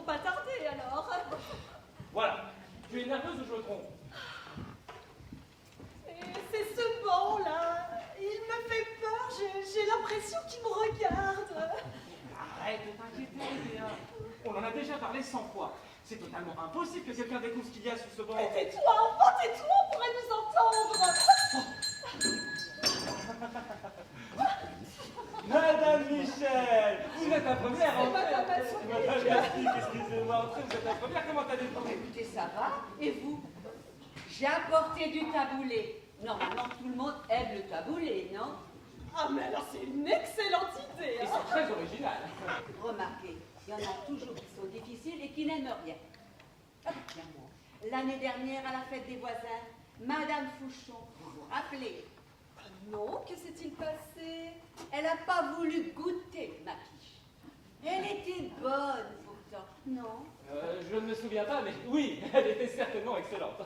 pas tarder alors. Voilà. Tu es nerveuse ou je me trompe? C'est ce banc-là. Il me fait peur. J'ai l'impression qu'il me regarde. Arrête de t'inquiéter, Léa. On en a déjà parlé 100 fois. C'est totalement impossible que quelqu'un découvre ce qu'il y a sous ce banc. Tais-toi, enfant, tais-toi, on pourrait nous entendre. Madame Michel, vous êtes la première. C'est Madame Massoudi. Madame Massoudi, excusez-moi, entrez, vous êtes la première. Comment allez-vous? Écoutez, ça va? Et vous? J'ai apporté du taboulé. Normalement, tout le monde aime le taboulé, non? Ah, mais alors c'est une excellente idée. Et c'est très original. Remarquez, il y en a toujours qui sont difficiles et qui n'aiment rien. Ah, tiens, moi, l'année dernière, à la fête des voisins, Madame Fouchon, vous vous rappelez? Non, que s'est-il passé? Elle n'a pas voulu goûter ma quiche. Elle était bonne pourtant, non? Je ne me souviens pas, mais oui, elle était certainement excellente.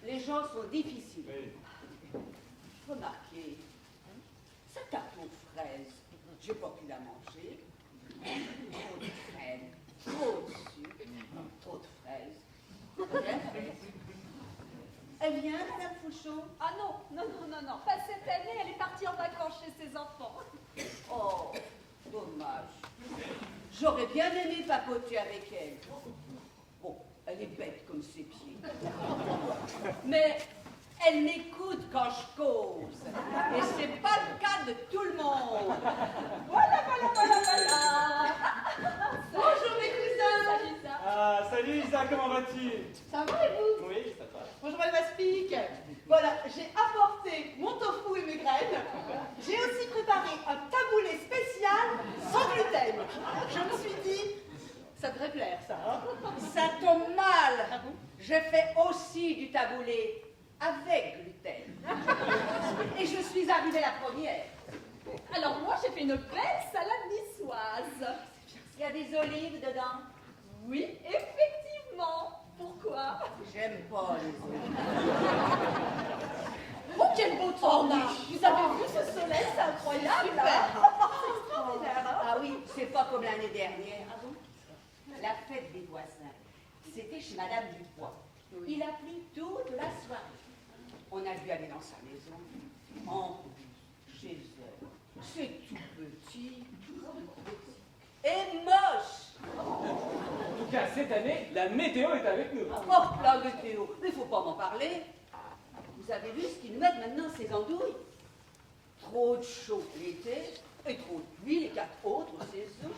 Les gens sont difficiles. Oui. Remarquez, ça tape aux fraises. J'ai pas pu la manger. Trop de crème, trop de sucre, trop de fraises. Elle vient, Madame Fouchon? Ah non, pas cette année, elle est partie en vacances chez ses enfants. Oh, dommage. J'aurais bien aimé papoter avec elle. Bon, elle est bête comme ses pieds. Mais elle m'écoute quand je cause. Et c'est pas le cas de tout le monde. Voilà. Bonjour mes cousins. Salut, Lisa. Ah, salut Isa, comment vas-tu? Ça va et vous? Oui, ça va. Bonjour Madame Aspic. Voilà, j'ai apporté mon tofu et mes graines. J'ai aussi préparé un taboulé spécial sans gluten. Je me suis dit, ça devrait plaire ça. Hein? Ça tombe mal. Ah bon? Je fais aussi du taboulé avec gluten. Et je suis arrivée la première. Alors moi, j'ai fait une belle salade niçoise. Il y a des olives dedans. Oui, effectivement. Pourquoi? J'aime pas les olives. Oh, quel beau temps là! Vous avez vu ce soleil, c'est incroyable! C'est extraordinaire, hein? Ah oui, c'est pas comme l'année dernière. Ah bon? La fête des voisins, c'était chez Madame Dubois. Il a plu toute la soirée. On a dû aller dans sa maison, en plus, chez elle. C'est tout petit et moche. En tout cas, cette année, la météo est avec nous. Oh, la météo, mais faut pas m'en parler. Vous avez vu ce qu'ils nous mettent maintenant, ces andouilles? Trop de chaud l'été et trop de pluie les 4 autres saisons.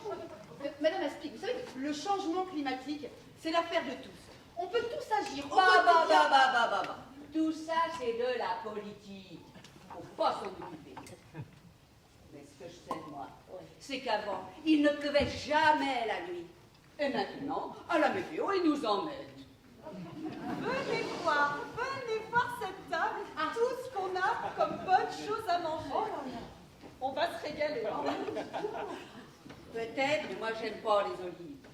Madame Aspic, vous savez que le changement climatique, c'est l'affaire de tous. On peut tous agir au Bah. quotidien. Tout ça, c'est de la politique. Faut pas s'en occuper. Mais ce que je sais, moi, c'est qu'avant, il ne pleuvait jamais la nuit. Et maintenant, à la météo, ils nous emmènent. Venez voir cette table, tout ce qu'on a comme bonnes choses à manger. On va se régaler. Hein? Peut-être, mais moi, j'aime pas les olives.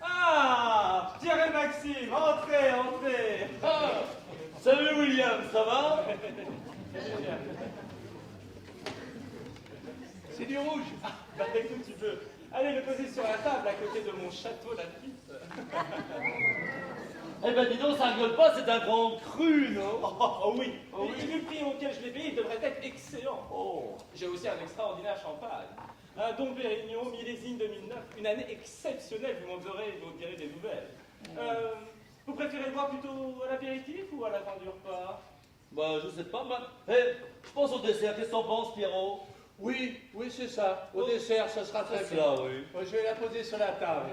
Ah, Pierre et Maxime, entrez. Ah, salut William, ça va? C'est du rouge. Ah, bah écoute, tu peux aller le poser sur la table à côté de mon château d'Alpis. Eh ben dis donc, ça rigole pas, c'est un grand cru, non? Oh oui. Et vu le prix auquel je l'ai payé, il devrait être excellent. Oh. J'ai aussi un extraordinaire champagne. Un Dom Pérignon, millésime 2009. Une année exceptionnelle, vous m'en direz des nouvelles. Vous préférez boire plutôt à l'apéritif ou à la fin du repas? Bah je sais pas, je pense au dessert, qu'est-ce que t'en penses Pierrot? Oui, c'est ça. Au dessert, ça sera très C'est bien. ça, oui. Je vais la poser sur la table.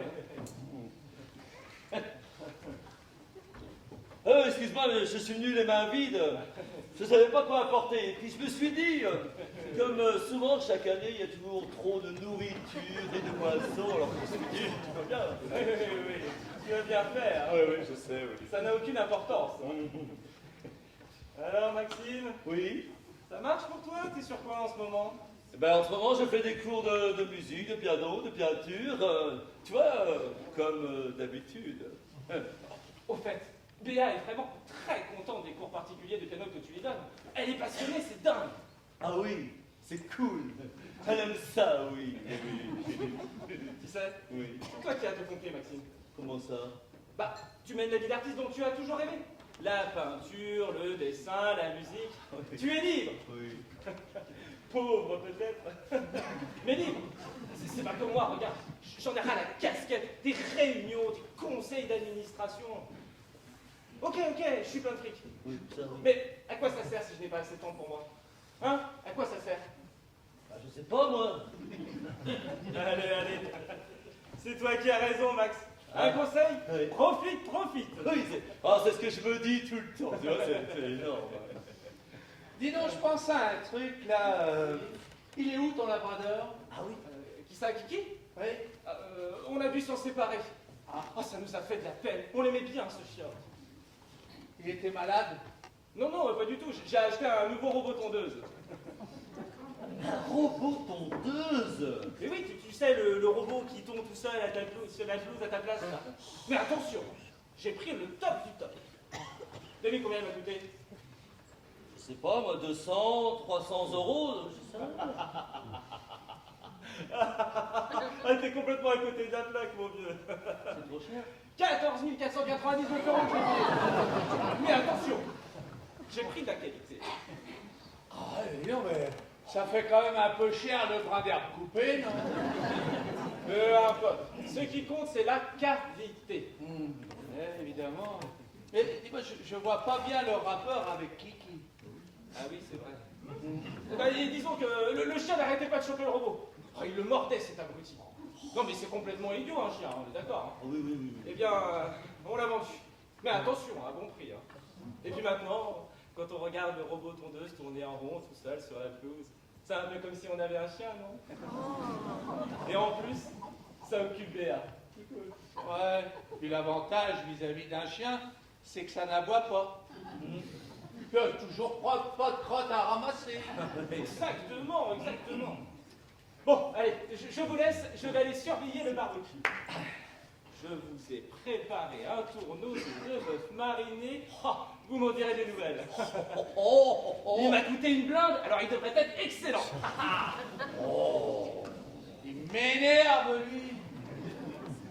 Excuse-moi, mais je suis venu les mains vides. Je ne savais pas quoi apporter. Et puis je me suis dit, comme souvent chaque année, il y a toujours trop de nourriture et de boissons. Alors je me suis dit, tu vas bien. Oui. Tu vas bien faire. Oui, je sais, oui. Ça n'a aucune importance. Alors, Maxime, Oui. ça marche pour toi? T'es sur quoi en ce moment? Ben, en ce moment, je fais des cours de musique, de piano, de peinture. Tu vois, comme d'habitude. Au fait, Béa est vraiment très contente des cours particuliers de piano que tu lui donnes. Elle est passionnée, c'est dingue. Ah oui, c'est cool. Elle aime ça, oui. Tu sais. Oui. C'est toi qui as tout compris, Maxime. Comment ça? Bah, tu mènes la vie d'artiste dont tu as toujours rêvé. La peinture, le dessin, la musique. Oui. Tu es libre. Oui. Pauvre peut-être. Mais libre. C'est pas comme moi, regarde. J'en ai ras la casquette des réunions, des conseils d'administration. Ok, je suis plein de fric. Oui, ça oui. Mais à quoi ça sert si je n'ai pas assez de temps pour moi? Hein? À quoi ça sert? Bah, je sais pas, moi. Allez. C'est toi qui as raison, Max. Un conseil? Oui. Profite. Oui, c'est ce que je me dis tout le temps. Tu vois, c'est énorme. Dis donc, je pense à un truc là. Il est où ton labrador? Ah oui. Qui ça, Kiki? Oui. On a dû s'en séparer. Ah, ça nous a fait de la peine. On l'aimait bien, ce chien. Il était malade? Non, pas du tout. J'ai acheté un nouveau robot tondeuse. Un robot tondeuse. Mais oui, tu sais, le robot qui tombe tout seul à ta pelouse, sur la pelouse à ta place. Là. Mais attention, j'ai pris le top du top. Devine combien il m'a coûté? Je sais pas, moi, 200, 300 euros, je sais pas. Ah, t'es complètement à côté de la plaque, mon vieux. C'est trop cher. 14 499 euros que j'ai payé. Mais attention, j'ai pris de la qualité. Ah, non, mais ça fait quand même un peu cher le brin d'herbe coupé, non? Peu importe. Ce qui compte, c'est la qualité. Évidemment. Mais dis-moi, je vois pas bien le rapport avec Kiki. Ah oui, c'est vrai. Eh ben, disons que le chien n'arrêtait pas de choper le robot. Oh, il le mordait, cet abruti. Non, mais c'est complètement idiot, un chien, on est d'accord. Hein. Oui. Eh bien, on l'a vendu. Mais attention, à bon prix. Hein. Et puis maintenant, quand on regarde le robot tondeuse tourner en rond tout seul sur la pelouse, c'est un peu comme si on avait un chien, non? Et en plus, ça occupe Béa. C'est cool. Ouais. Puis l'avantage vis-à-vis d'un chien, c'est que ça n'aboie pas. Toujours pas de crotte à ramasser. Exactement. Bon, allez, je vous laisse, je vais aller surveiller le barbecue. Je vous ai préparé un tourneau de bœuf mariné. Oh, vous m'en direz des nouvelles. Il m'a coûté une blinde, alors il devrait être excellent. Il m'énerve, lui.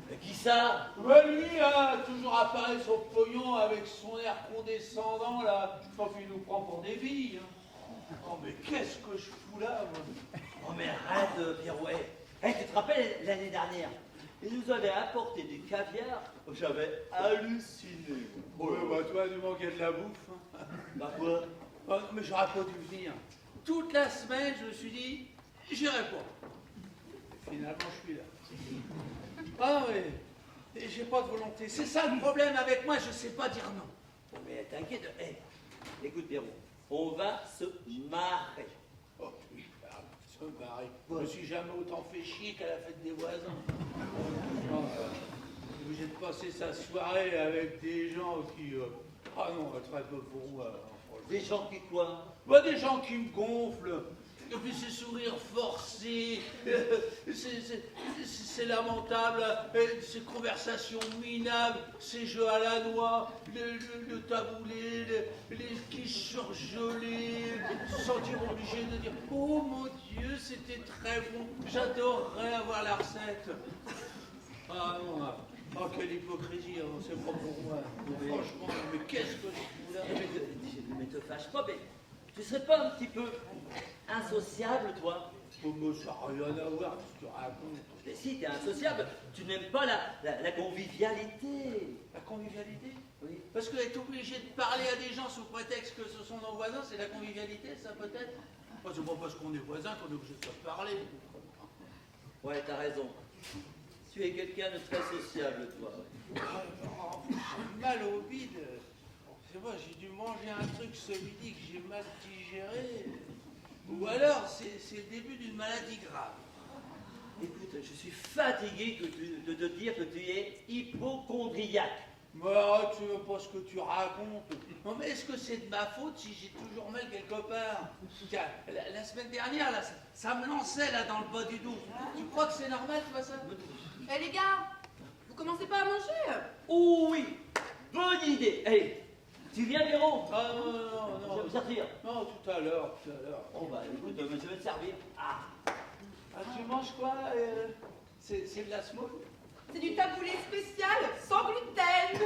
Mais qui ça? Ouais, lui, là, toujours apparaît son pognon avec son air condescendant, là. Je crois qu'il nous prend pour des filles. Hein. Oh, mais qu'est-ce que je fous là, moi? Oh, mais arrête, Pierrot. Tu te rappelles l'année dernière? Il nous avait apporté du caviar. J'avais halluciné. Ouais, bah, toi, il manquait de la bouffe. Hein. Bah quoi? Oh, mais j'aurais pas dû venir. Toute la semaine, je me suis dit, j'irai pas. Et finalement, je suis là. Ah oui, et j'ai pas de volonté. C'est ça le problème avec moi, je sais pas dire non. Bon, mais t'inquiète. Écoute, Pierrot, on va se marrer. Oh oui, se marrer. Je me suis jamais autant fait chier qu'à la fête des voisins. Oh, obligé de passer sa soirée avec des gens qui... Ah non, très peu pour moi. Des gens qui quoi? Bah, des gens qui me gonflent. Et puis ces sourires forcés, c'est lamentable, ces conversations minables, ces jeux à la noix, le taboulé, les quiches surgelées, se sentir obligé de dire « Oh mon Dieu, c'était très bon, j'adorerais avoir la recette ». Ah non, oh quelle hypocrisie, hein, c'est pas pour moi. Franchement, mais qu'est-ce que je fous là? Mais te fâche pas, mais tu serais pas un petit peu insociable, toi? Oh, moi, ça n'a rien à voir, ce que tu racontes. Mais si, t'es insociable, tu n'aimes pas la convivialité. La convivialité? Oui. Parce que être obligé de parler à des gens sous prétexte que ce sont nos voisins, c'est la convivialité, ça peut-être? C'est pas parce qu'on est voisins qu'on est obligé de se parler. Ouais, t'as raison. Tu es quelqu'un de très sociable, toi. J'ai mal au bide. C'est moi, j'ai dû manger un truc ce midi que j'ai mal digéré. Ou alors, c'est le début d'une maladie grave. Écoute, je suis fatigué de te dire que tu es hypochondriaque. Bah, tu veux pas ce que tu racontes. Non, mais est-ce que c'est de ma faute si j'ai toujours mal quelque part? Tiens, la semaine dernière, là, ça me lançait là dans le bas du dos. Tu crois que c'est normal, tu vois ça? Eh les gars, vous commencez pas à manger? Oh oui, bonne idée. Allez, tu viens, Véron? Ah non, Je vais me sortir. Non, tout à l'heure. Bon, bah écoute, je vais te servir. Ah, Ah, tu manges quoi? C'est C'est de la semoule? C'est du taboulé spécial, sans gluten.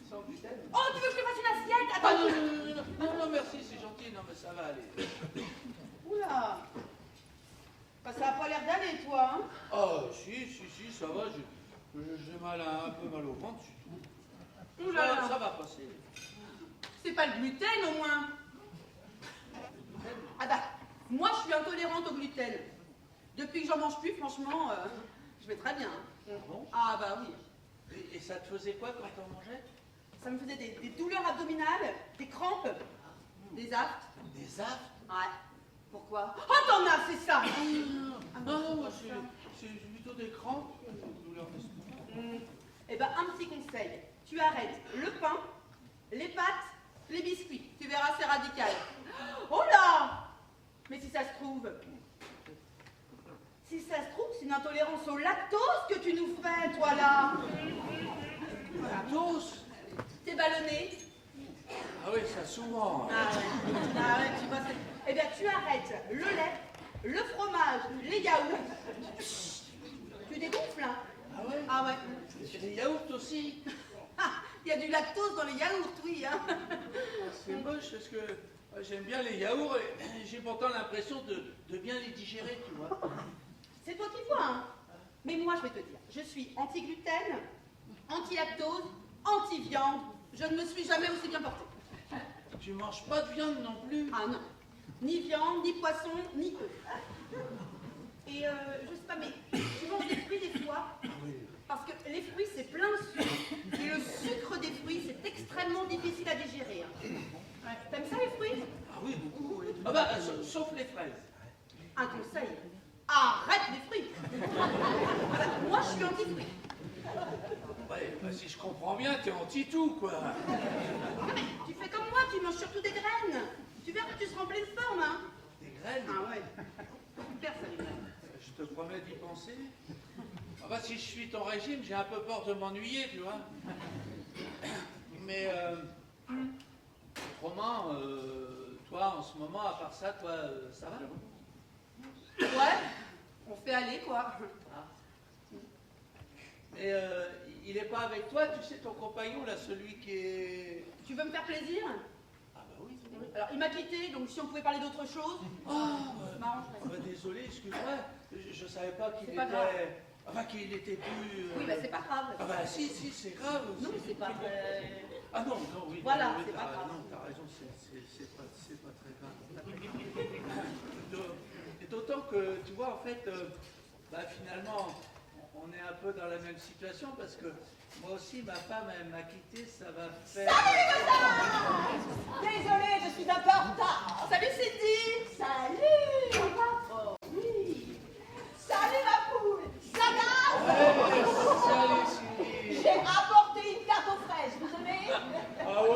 Sans gluten? Oh, tu veux que je te fasse une assiette? Ah Attends. non, merci, c'est gentil. Non, mais ça va aller. Oula. Bah, ça a pas l'air d'aller, toi, hein? Oh, si, ça va. J'ai un peu mal au ventre, c'est tout. Ouh là là. Ça va passer. C'est pas le gluten au moins. Ah bah, moi je suis intolérante au gluten. Depuis que j'en mange plus, franchement, je vais très bien. Bon. Ah bah oui. Et ça te faisait quoi quand on mangeait? Ça me faisait des douleurs abdominales, des crampes, des aftes. Des aftes? Ouais. Pourquoi? Oh, t'en as, c'est ça. Non, moi c'est plutôt des crampes, des douleurs d'estomac. Eh ben, un petit conseil. Tu arrêtes le pain, les pâtes, les biscuits. Tu verras, c'est radical. Oh là! Mais si ça se trouve... Si ça se trouve, c'est une intolérance au lactose que tu nous fais, toi, là. Lactose? T'es ballonné. Ah oui, ça souvent. Ah ouais, tu vois, eh bien, tu arrêtes le lait, le fromage, les yaourts. Tu dégonfles, hein? Ah ouais? Ah ouais. C'est des yaourts aussi? Ah, il y a du lactose dans les yaourts, oui, hein. C'est moche parce que j'aime bien les yaourts et j'ai pourtant l'impression de bien les digérer, tu vois. C'est toi qui vois, hein. Mais moi, je vais te dire, je suis anti-gluten, anti-lactose, anti-viande. Je ne me suis jamais aussi bien portée. Tu manges pas de viande non plus? Ah non. Ni viande, ni poisson, ni œufs. Et je sais pas, mais tu manges des fruits des fois? Parce que les fruits, c'est plein de sucre. Et le sucre des fruits, c'est extrêmement difficile à digérer. Hein. Ouais. T'aimes ça, les fruits? Ah oui, beaucoup. Oui. Ah bah, sauf les fraises. Un conseil. Arrête les fruits. Moi, je suis anti-fruits. Ouais, bah, si je comprends bien, t'es anti-tout, quoi. Tu fais comme moi, tu manges surtout des graines. Tu verras que tu seras en pleine forme, hein. Des graines? Ah ouais. Super, ça, les graines. Je te promets d'y penser. Ah bah, si je suis ton régime, j'ai un peu peur de m'ennuyer, tu vois. Mais, autrement, toi, en ce moment, à part ça, toi, ça va? Ouais, on fait aller, quoi. Et il est pas avec toi, tu sais, ton compagnon, là, celui qui est... Tu veux me faire plaisir? Ah bah oui. Alors, il m'a quitté, donc si on pouvait parler d'autre chose, ça m'arrangerait. Bah, désolé, excuse-moi, je savais pas qu'il C'est était... pas grave. Enfin, qu'il était plus... Oui, bah c'est pas grave. Ah bah si, c'est grave. Non, c'est pas... Ah non, oui. Voilà, oui, c'est pas grave. Non, t'as raison, c'est pas très grave. Et d'autant que, tu vois, en fait, bah, finalement, on est un peu dans la même situation parce que moi aussi, ma femme, elle m'a quitté, ça va faire... Désolée, je suis un peu en retard. Salut, Cindy. Salut. Oh oui. Salut ma poule. Ça va? Salut, Cindy. J'ai rapporté une tarte aux fraises, vous aimez? Ah ouais.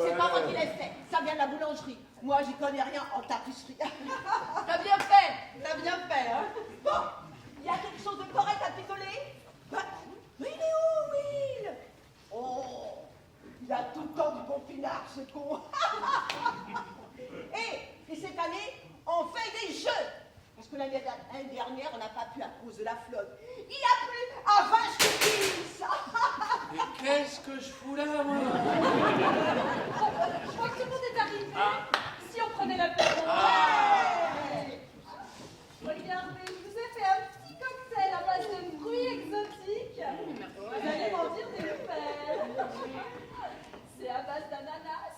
C'est pas moi qui l'ai fait, ça vient de la boulangerie. Moi, j'y connais rien en tapisserie. T'as bien fait, hein. Bon, il y a quelque chose de correct à picoler? Mais il est où, Will? Oh, il a tout le temps du bon pinard, ce con. Et cette année, on fait des jeux. Parce que l'année dernière, on n'a pas pu à cause de la flotte. Il a plu à 20 ça. Mais qu'est-ce que je fous là, moi? Je crois que tout le monde est arrivé. Si on prenait l'apéro. Ouais. Regardez, je vous ai fait un petit cocktail à base de fruits exotiques. Vous allez m'en dire des nouvelles. C'est à base d'ananas.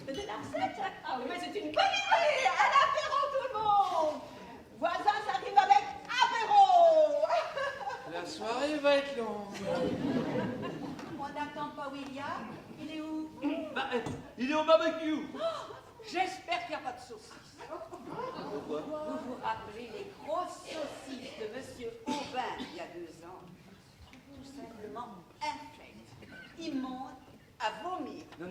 De la recette? Ah oui, mais c'est une bonne idée. À l'apéro, tout le monde. Voisin, ça arrive avec apéro. La soirée va être longue. On n'attend pas William. Il est où? Bah, il est au barbecue. J'espère qu'il n'y a pas de saucisses. Pourquoi? Vous vous rappelez les grosses saucisses de Monsieur Aubin il y a 2 ans? Tout simplement infectes, immondes, à vomir. Non,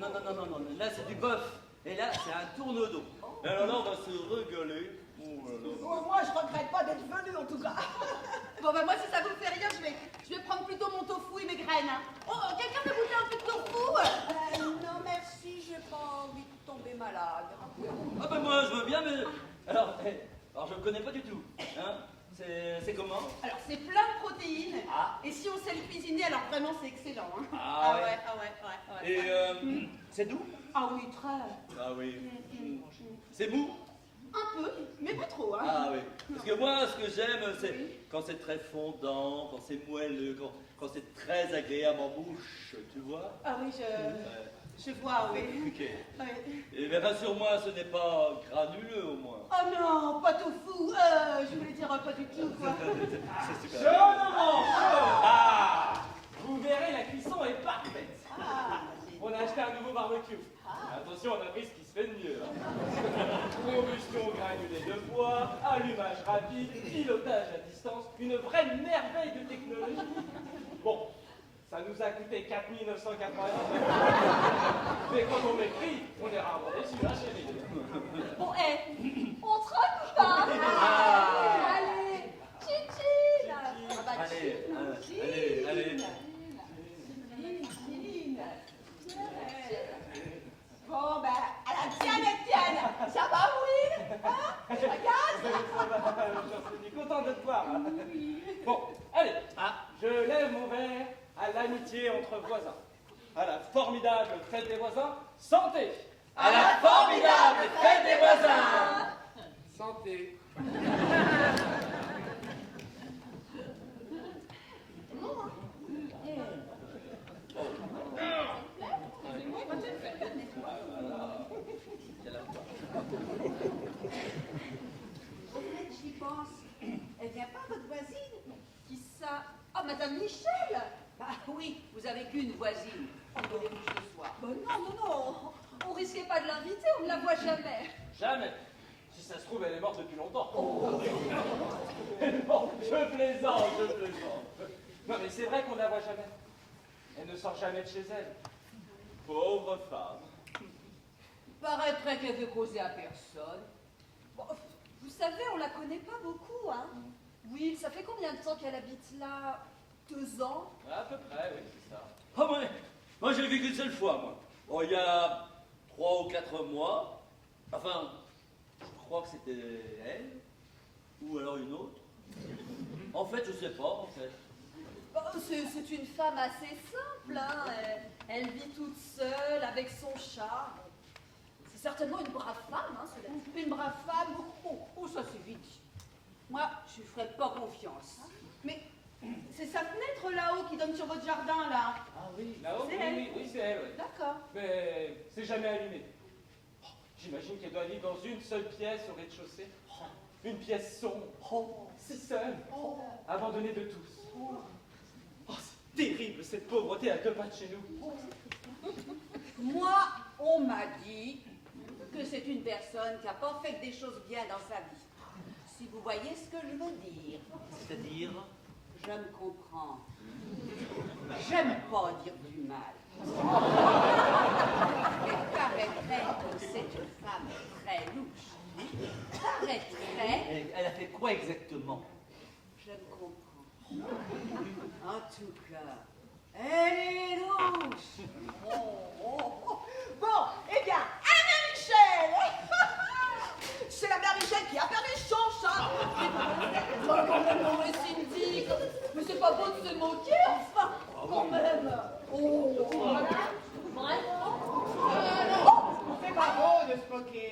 là c'est du bœuf. Et là c'est un tourne-dos. Alors là on va se régaler. Oh là là. Oh, moi, je regrette pas d'être venu, en tout cas. Bon, bah moi, si ça vous fait rien, je vais prendre plutôt mon tofu et mes graines. Hein. Oh, quelqu'un veut goûter un peu de tofu? Non, merci, j'ai pas envie de tomber malade. Ah ben moi, je veux bien, mais... Alors, je ne connais pas du tout. Hein? C'est comment? Alors, c'est plein de protéines. Ah. Et si on sait le cuisiner, alors vraiment, c'est excellent. Hein. Ah ouais. ouais. Et c'est doux? Ah oui, très. Ah oui. C'est mou? Un peu, mais pas trop. Hein. Ah oui. Parce que moi, ce que j'aime, c'est quand c'est très fondant, quand c'est moelleux, quand c'est très agréable en bouche, tu vois? Ah oui, je vois, oui. Ok. Ouais. Et bien rassure-moi, ce n'est pas granuleux au moins. Oh non, pas tofu. Je voulais dire pas du tout, quoi. C'est Chaud, super. Laurent, chaud. Ah, vous verrez, la cuisson est parfaite. Ah, On a acheté un nouveau barbecue. Attention, on a pris ce qui se fait de mieux. Combustion granulée de bois, allumage rapide, pilotage à distance, une vraie merveille de technologie. Bon, ça nous a coûté 4 980 €. Mais quand on met le prix, on est rarement déçu, hein, chérie. Bon, on troque ou pas? Allez, Chichi là. Ah bah, Allez. Bon, ben, à la tienne, Étienne. Ça va, oui? Hein? Regarde. Je suis content de te voir. Bon, allez, je lève mon verre à l'amitié entre voisins. À la formidable fête des voisins, santé! À la formidable fête des voisins! Santé! Au fait, j'y pense. Elle vient pas, votre voisine? Qui ça? Ah, Madame Michel. Bah oui, vous avez qu'une voisine. Voulez-vous que ce soit? Non. On risquait pas de l'inviter, on ne la voit jamais. Jamais! Si ça se trouve, elle est morte depuis longtemps. Bon, je plaisante. Non, mais c'est vrai qu'on ne la voit jamais. Elle ne sort jamais de chez elle. Pauvre femme. Paraîtrait qu'elle veut causer à personne. Bon, vous savez, on la connaît pas beaucoup, hein. Oui, ça fait combien de temps qu'elle habite là? 2 ans? À peu près, oui, c'est ça. Ah ouais, moi je l'ai vu qu'une seule fois, moi. Bon, il y a 3 ou 4 mois. Enfin, je crois que c'était elle. Ou alors une autre. En fait, je sais pas, en fait. Bon, c'est une femme assez simple, hein. Elle vit toute seule avec son chat. C'est certainement une brave femme, hein, cela dit. Une brave femme? Oh, ça c'est vite. Moi, je lui ferai pas confiance. Mais c'est sa fenêtre là-haut qui donne sur votre jardin, là. Ah oui, là-haut? C'est elle. Oui, c'est elle, oui. D'accord. Mais c'est jamais allumé. Oh, j'imagine qu'elle doit vivre dans une seule pièce au rez-de-chaussée. Oh, une pièce sombre, si seule, abandonnée de tous. Oh, c'est terrible, cette pauvreté à 2 pas de chez nous. Moi, on m'a dit que c'est une personne qui n'a pas fait que des choses bien dans sa vie. Si vous voyez ce que je veux dire. C'est-à-dire? Je me comprends. J'aime pas dire du mal. Mais paraîtrait que c'est une femme très louche. Paraîtrait. Elle a fait quoi exactement? Je me comprends. En tout cas, elle est louche. Bon, eh bien, Anna Michel. C'est la mère Michel qui a perdu son chat. Oh, quand même, non, mais Cindy, mais c'est pas beau de se moquer, enfin, quand même. Oh, voilà, vraiment. C'est pas beau de se moquer.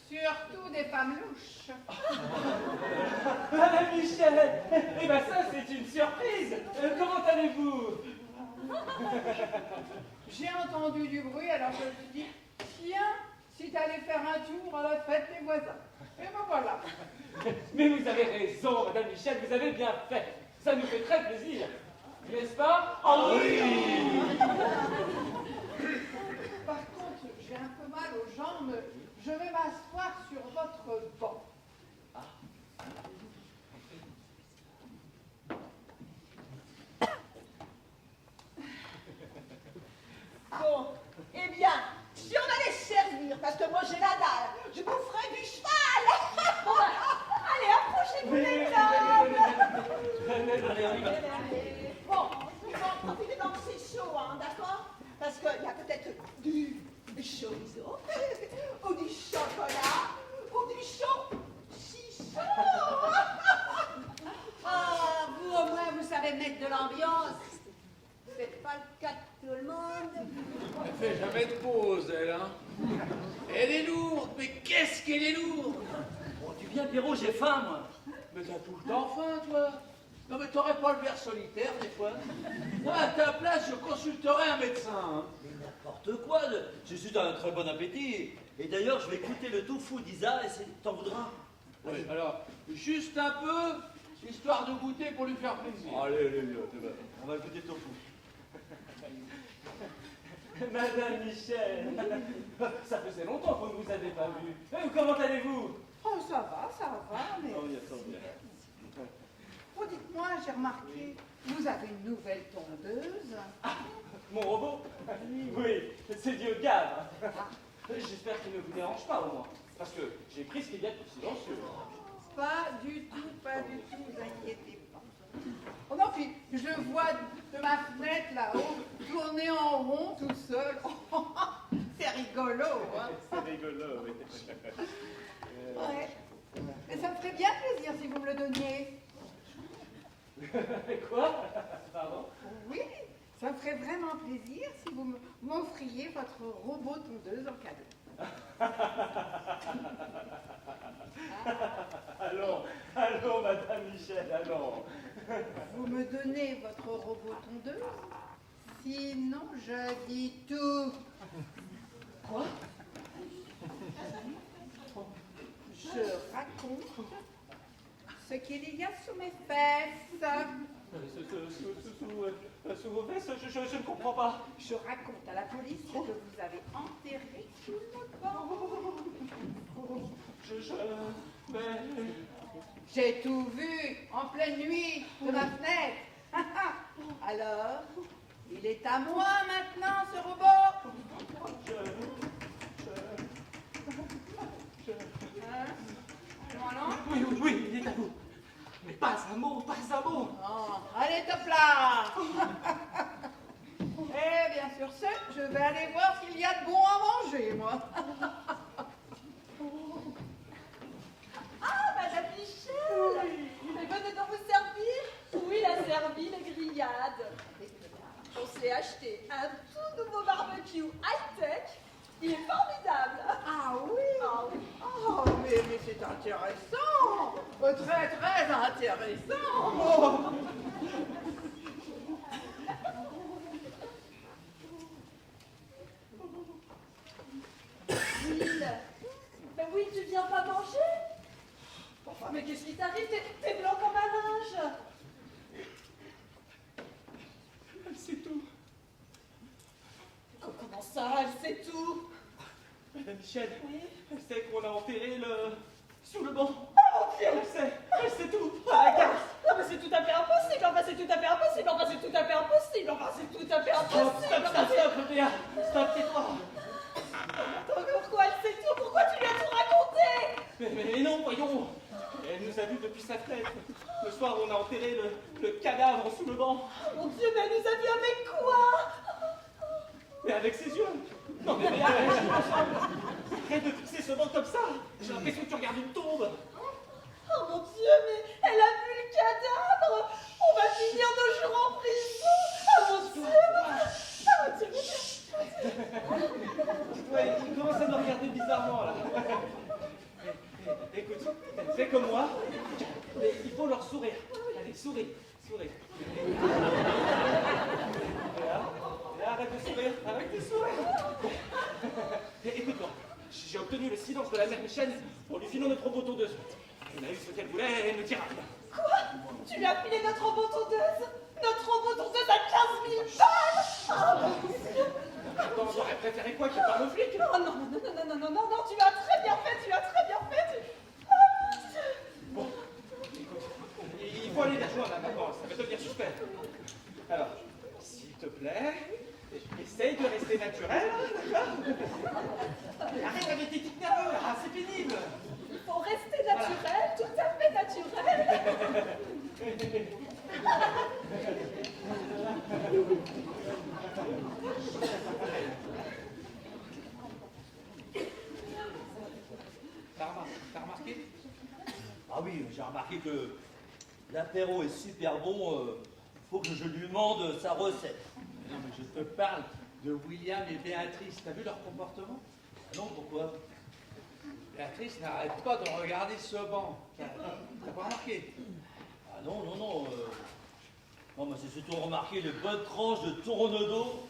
Surtout des femmes louches. Madame Michel! Eh ben ça, c'est une surprise! Comment allez-vous? J'ai entendu du bruit, alors je me suis dit, tiens, si t'allais faire un tour à la fête des voisins. Et ben voilà. Mais vous avez raison, Madame Michel, vous avez bien fait. Ça nous fait très plaisir. N'est-ce pas? Oh oui! Par contre, j'ai un peu mal aux jambes. Je vais m'asseoir sur votre banc. Bon, eh bien, si on allait se servir, parce que moi j'ai la dalle, je vous ferai du cheval. Bon, bah, allez, approchez-vous les dames. Bon, profitez tant que c'est chaud, hein, d'accord? Parce qu'il y a peut-être du chorizo, qu'est-ce qu'elle est lourde! Bon, tu viens, Pierrot, j'ai faim, moi. Mais t'as tout le temps faim, toi! Non, mais t'aurais pas le verre solitaire, des fois? Moi, à ta place, je consulterais un médecin. Hein. Mais n'importe quoi, je suis un très bon appétit. Et d'ailleurs, je vais goûter le tofu d'Isa et t'en voudras. Oui, alors, juste un peu, histoire de goûter pour lui faire plaisir. Allez, on va goûter le tofu. Madame Michel, ça faisait longtemps qu'on ne vous avait pas vu. Comment allez-vous? Oh, ça va, mais... Oh, bien, bien. Oh, dites-moi, j'ai remarqué, vous avez une nouvelle tondeuse. Mon robot? Oui, c'est dû au gars. J'espère qu'il ne vous dérange pas au moins, parce que j'ai pris ce qu'il y a de plus silencieux. Pas du tout, vous inquiétez pas. Oh non, puis je le vois de ma fenêtre là-haut, tourner en rond tout seul. C'est rigolo, hein. C'est rigolo, oui. Ouais. Et ça me ferait bien plaisir si vous me le donniez. Quoi? Pardon? Oui, ça me ferait vraiment plaisir si vous m'offriez votre robot tondeuse en cadeau. Allons, Madame Michel, allons. Vous me donnez votre robot tondeuse, sinon je dis tout. Quoi? Je raconte ce qu'il y a sous mes fesses. Sous vos fesses, je ne comprends pas. Je raconte à la police que vous avez enterré sous le banc. Mais... J'ai tout vu en pleine nuit de ma fenêtre. Alors, il est à moi maintenant, ce robot. Hein? Non? Oui, il est à vous. Mais pas un mot. Oh, allez, top là. Eh bien, sur ce, je vais aller voir ce qu'il y a de bon à manger, moi. Ah, Madame Michel! Elle venait donc vous servir? Oui, il a servi les grillades. On s'est acheté un tout nouveau barbecue high-tech. Il est formidable. Ah oui? Ah oui. Oh, mais c'est intéressant. Très, très intéressant. Will, mais oui, tu viens pas manger? Enfin, mais qu'est-ce qui t'arrive? T'es blanc comme un linge. Elle sait tout. Comment ça, elle sait tout? Madame Michel, Oui. elle sait qu'on a enterré sous le banc. Oh mon Dieu! Elle sait tout. À la gare. Non, mais c'est tout à fait impossible. Enfin, c'est tout à fait impossible. Enfin, c'est tout à fait impossible. Enfin, c'est tout à fait impossible. Stop, Béa. Stop, tais-toi. Pourquoi elle sait tout? Pourquoi tu lui as tout raconté? Mais non, voyons. Elle nous a vus depuis sa fenêtre. Le soir, on a enterré le cadavre sous le banc. Oh mon Dieu, mais elle nous a vu avec quoi? Mais avec ses yeux. Non, mais Béa, arrête de fixer ce banc comme ça. J'ai l'impression que tu regardes une tombe. Oh mon Dieu, mais elle a vu le cadavre. On va finir nos jours en prison. Oh mon Dieu. Oh mon Dieu. Ouais, il commence à me regarder bizarrement, là. Écoute, fais comme moi. Mais il faut leur sourire. Allez, souris. Et arrête de sourire. Écoute-moi, j'ai obtenu le silence de la mère Michel pour lui filer notre robot tondeuse. Elle a eu ce qu'elle voulait, elle ne dira rien. Quoi? Tu lui as filé notre robot tondeuse? Notre robot tondeuse à 15 000 balles? Oh mon Dieu. Attends, j'aurais préféré quoi qu'il parle aux flics? Oh non, tu as très bien fait. Bon, écoute, il faut aller la rejoindre maintenant, ça va devenir suspect. Alors, s'il te plaît, essaye de rester naturel, d'accord? Arrête avec tes tics nerveux, là, c'est pénible. Il faut rester naturel, tout à fait naturel. T'as remarqué? Ah oui, j'ai remarqué que l'apéro est super bon. Faut que je lui demande sa recette. Non, mais je te parle de William et Béatrice. T'as vu leur comportement? Ah non, pourquoi? Béatrice, Béatrice n'arrête pas de regarder ce banc. T'as pas remarqué? Ah non, non, non. Non, mais c'est surtout remarqué les bonnes tranches de tourneau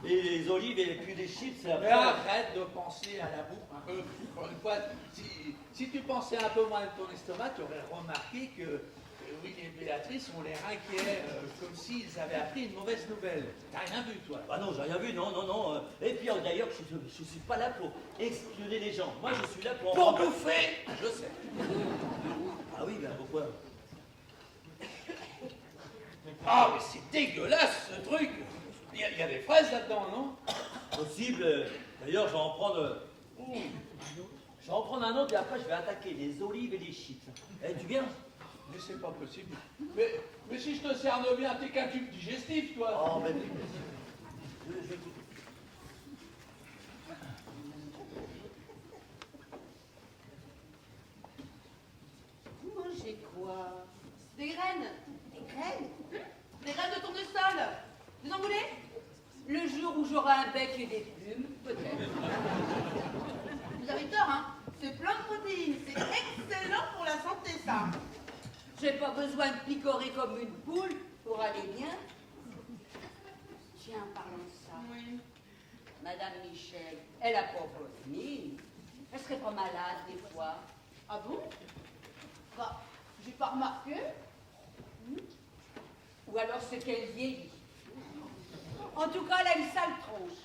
et les olives et puis les chips, c'est Mais après. arrête de penser à la bouffe un peu. Encore une fois, si tu pensais un peu moins de ton estomac, tu aurais remarqué que Will et Béatrice ont l'air inquiets, comme s'ils avaient appris une mauvaise nouvelle. T'as rien vu, toi? Ah non, j'ai rien vu, non, non, non. Et puis d'ailleurs, je suis pas là pour espionner les gens. Moi, je suis là pour... Pour bouffer! Je sais. Ah oui, ben pourquoi? Ah, mais c'est dégueulasse, ce truc! Il y a des fraises là-dedans, non? Possible. D'ailleurs, je vais en prendre... Je vais en prendre un autre et après, je vais attaquer les olives et les chips. Eh, tu viens? Mais c'est pas possible. Mais si je te cerne bien, t'es qu'un tube digestif, toi. Oh, ben... Je vais goûter. Vous mangez quoi? Des graines. Des graines? Des graines de tournesol. Vous en voulez? Le jour où j'aurai un bec et des plumes, peut-être. Vous avez tort, hein. C'est plein de protéines. C'est excellent pour la santé, ça. J'ai pas besoin de picorer comme une poule pour aller bien. Tiens, parlons de ça. Oui. Madame Michel, elle a pas bonne mine. Elle serait pas malade des fois. Ah bon? Bah, j'ai pas remarqué. Ou alors c'est qu'elle vieillit. En tout cas, elle a une sale tronche.